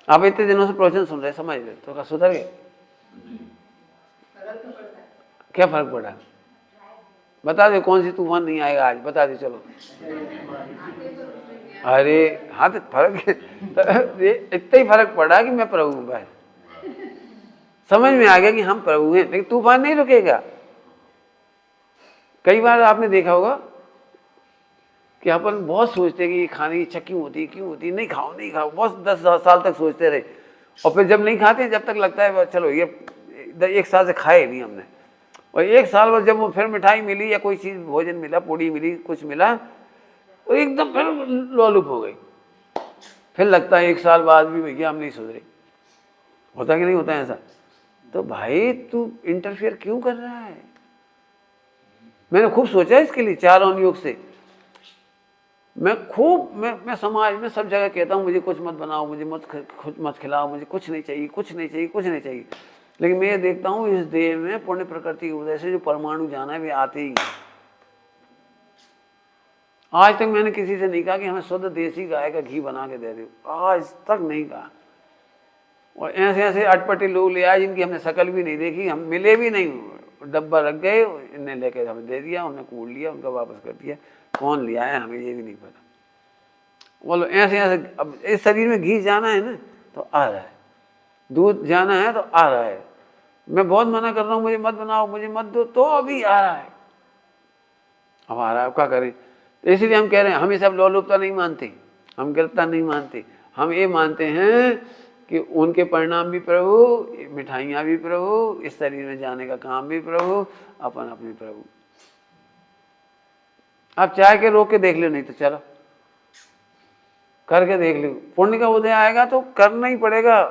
आप इतने दिनों से प्रवचन सुन रहे, समझ रहे, तो क्या सुधर गए? क्या फर्क पड़ा? बता दे कौन सी तूफान नहीं आएगा आज, बता दे चलो। अरे हाँ, तो फर्क इतना ही फर्क पड़ा कि मैं प्रभु हूं, बस समझ में आ गया कि हम प्रभु हैं, लेकिन तूफान नहीं रुकेगा। कई बार आपने देखा होगा कि अपन बहुत सोचते कि खाने की इच्छा क्यों होती, नहीं खाओ, बहुत 10 साल तक सोचते रहे, और फिर जब नहीं खाते, जब तक लगता है चलो ये 1 साल से खाए नहीं हमने, और 1 साल बाद जब वो फिर मिठाई मिली या कोई चीज़ भोजन मिला, पूड़ी मिली, कुछ मिला, और एकदम फिर लोलुप हो गई। फिर लगता है 1 साल बाद भी भैया हम नहीं सुधरे। होता कि नहीं होता है ऐसा? तो भाई तू इंटरफियर क्यों कर रहा है? मैंने खूब सोचा इसके लिए 4 योग से। मैं समाज में सब जगह कहता हूँ मुझे कुछ मत बनाओ, मुझे मत खिलाओ, मुझे कुछ नहीं चाहिए। लेकिन मैं ये देखता हूँ इस देह में पुण्य प्रकृति की वजह से जो परमाणु जाना है वे आते ही। आज तक मैंने किसी से नहीं कहा कि हमें शुद्ध देसी गाय का घी बना के दे दो, आज तक नहीं कहा। और ऐसे अटपटे लोग ले आए जिनकी हमने शकल भी नहीं देखी, हम मिले भी नहीं, डब्बा रख गए, इन्हें लेकर हमें दे दिया, हमने कूट लिया, उनका वापस कर दिया। कौन लिया है हमें ये भी नहीं पता। बोलो ऐसे अब इस शरीर में घी जाना है ना तो आ रहा है, दूध जाना है तो आ रहा है। मैं बहुत मना कर रहा हूँ मुझे मत बनाओ, मुझे मत दो, तो अभी आ रहा है। अब आ रहा है, अब क्या करें? तो इसलिए हम कह रहे हैं, हम ये सब लोलुपता नहीं मानते, हम गिरता नहीं मानते, हम ये मानते हैं कि उनके परिणाम भी प्रभु, मिठाइयाँ भी प्रभु, इस शरीर में जाने का काम भी प्रभु, अपन अपने प्रभु। आप चाह के रोक के देख लो, नहीं तो चलो करके देख लो। पुण्य का उदय आएगा तो करना ही पड़ेगा।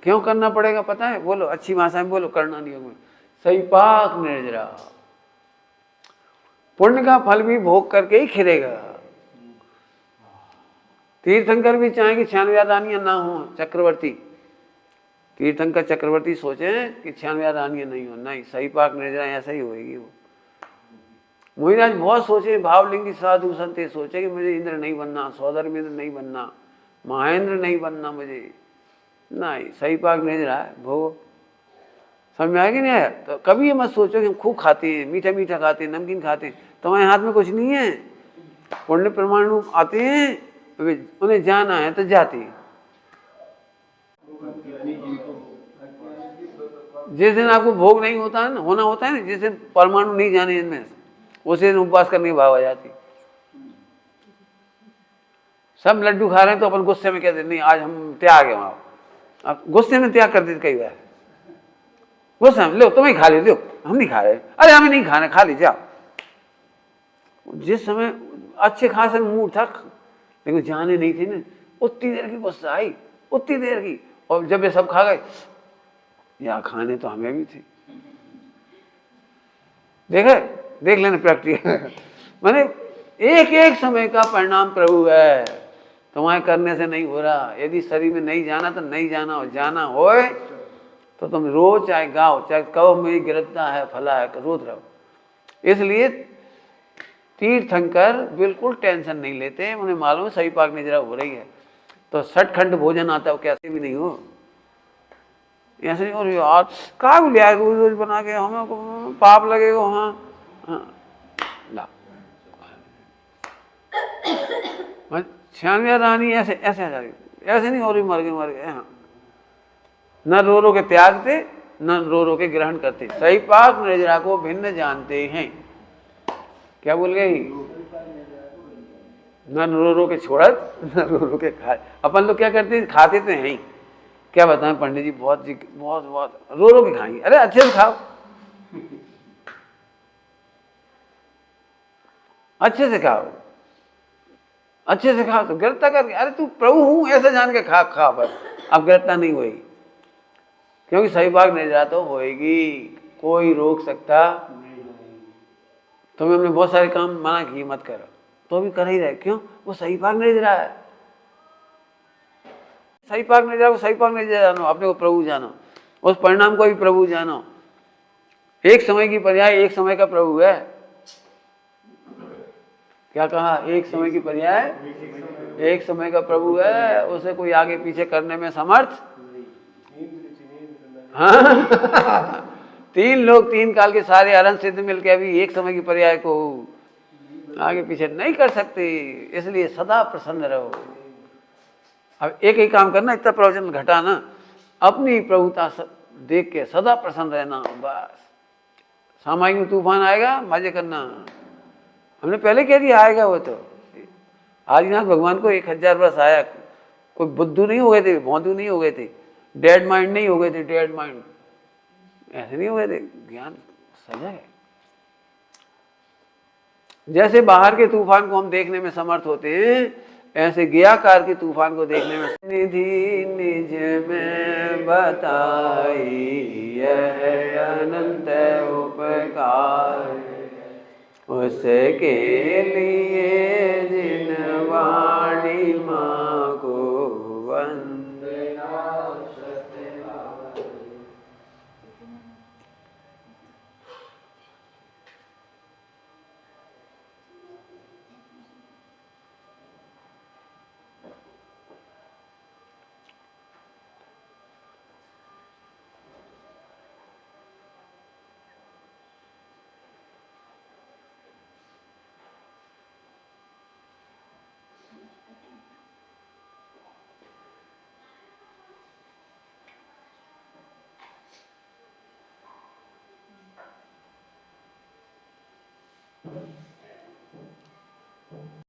क्यों करना पड़ेगा पता है? बोलो अच्छी भाषा में बोलो, करना नहीं होगा। सही पाक निर्जरा पुण्य का फल भी भोग करके ही खिलेगा। तीर्थंकर भी चाहे कि 96 रानियां ना हो, चक्रवर्ती तीर्थंकर चक्रवर्ती सोचे कि 96 रानियां नहीं हो, नहीं, सही पाक निर्जरा ऐसा ही होएगी वो। मुनिराज बहुत सोचे, भावलिंगी साधु संत सोचे कि मुझे इंद्र नहीं बनना, सौधर्म इंद्र नहीं बनना, महेंद्र नहीं बनना मुझे, नहीं, सही पाक निर्जरा है, भोग। समझ में आया कि नहीं आया? तो कभी ये मत सोचो कि हम खूब खाते हैं, मीठा मीठा खाते हैं, नमकीन खाते हैं, तुम्हारे हाथ में कुछ नहीं है। पुण्य परमाणु आते हैं, उन्हें जाना है तो जाते हैं। जिस दिन आपको भोग नहीं होता है ना, होना होता है ना, जिस दिन परमाणु नहीं जाने इनमें, उसी दिन उपवास करने की भाव आ जाती। सब लड्डू खा रहे हैं तो अपन गुस्से में कहते नहीं आज हम त्याग है, वहां अब गुस्से में त्याग कर देते कई बार। गुस्से में लो तुम ही खा ले, लो हम नहीं खा रहे, अरे हमें नहीं खाना, खा ली जाओ। जिस समय अच्छे खासे मूड था, लेकिन जाने नहीं थी ना, उतनी देर की गुस्सा आई, उतनी देर की। और जब ये सब खा गए, या खाने तो हमें भी थी। देख लेना प्रैक्टिकल। मैंने एक एक समय का परिणाम प्रभु है, तुम्हारे करने से नहीं हो रहा। यदि शरीर में नहीं जाना तो नहीं जाना, और जाना होए तो तुम रोज चाहे गाओ, चाहे कहो मेरी गिरफ्ता है, फला है, रोज रहो। इसलिए तीर्थंकर बिल्कुल टेंशन नहीं लेते, उन्हें मालूम है सही पाक निर्जरा हो रही है, तो सठखंड भोजन आता है, कैसे भी नहीं हो, ऐसे नहीं। और यार का लिया रोज रोज बना के, हमें पाप लगेगा। हाँ ला 96 रानी ऐसे ऐसे ऐसे नहीं हो रही, मर गए। हाँ, न रो रो के त्यागते, न रो रो के ग्रहण करते, सही पाक निर्जरा को भिन्न जानते हैं। क्या बोल गई? न रो रो के छोड़त, न रो रो के खाए। अपन लोग क्या करते हैं, खाते तो हैं ही, क्या बताएं पंडित जी, बहुत रो रो के खाएंगे। अरे अच्छे से खाओ, अच्छे से खाओ, अच्छे से खाओ। तो गिरता करके, अरे तू प्रभु हूं ऐसा जान के खा बस। अब गिरता नहीं होगी, क्योंकि सही पाक निर्जरा तो होएगी, कोई रोक सकता। तुम्हें हमने बहुत सारे काम मना किए मत करो, तो भी कर ही रहे। क्यों? वो सही पाक निर्जरा है। सही पाक निर्जरा को सही पाक निर्जरा जानो, अपने को प्रभु जानो, उस परिणाम को भी प्रभु जानो। एक समय की पर्याय एक समय का प्रभु है। क्या कहा? एक समय की पर्याय एक समय का प्रभु है, उसे कोई आगे पीछे करने में समर्थ। हाँ 3 लोग 3 काल के सारे अरहंत सिद्ध मिलके अभी एक समय की पर्याय को आगे पीछे नहीं कर सकते। इसलिए सदा प्रसन्न रहो। अब एक ही काम करना, इतना प्रवचन घटाना, अपनी प्रभुता देख के सदा प्रसन्न रहना। बस सामायिक में तूफान आएगा, मजे करना। हमने पहले कह दिया आएगा वो। तो आदिनाथ भगवान को 1000 वर्ष आया, कोई बुद्धू नहीं हो गए थे, भौंदू नहीं हो गए थे, डेड माइंड नहीं हो गए थे, डेड माइंड ऐसे नहीं हो गए थे। ज्ञान सजा है। जैसे बाहर के तूफान को हम देखने में समर्थ होते हैं, ऐसे गयाकार के तूफान को देखने में। निधि निज में बताई यह अनंत उपकार, उसके लिए जिन वाणी माँ को वंदना। है।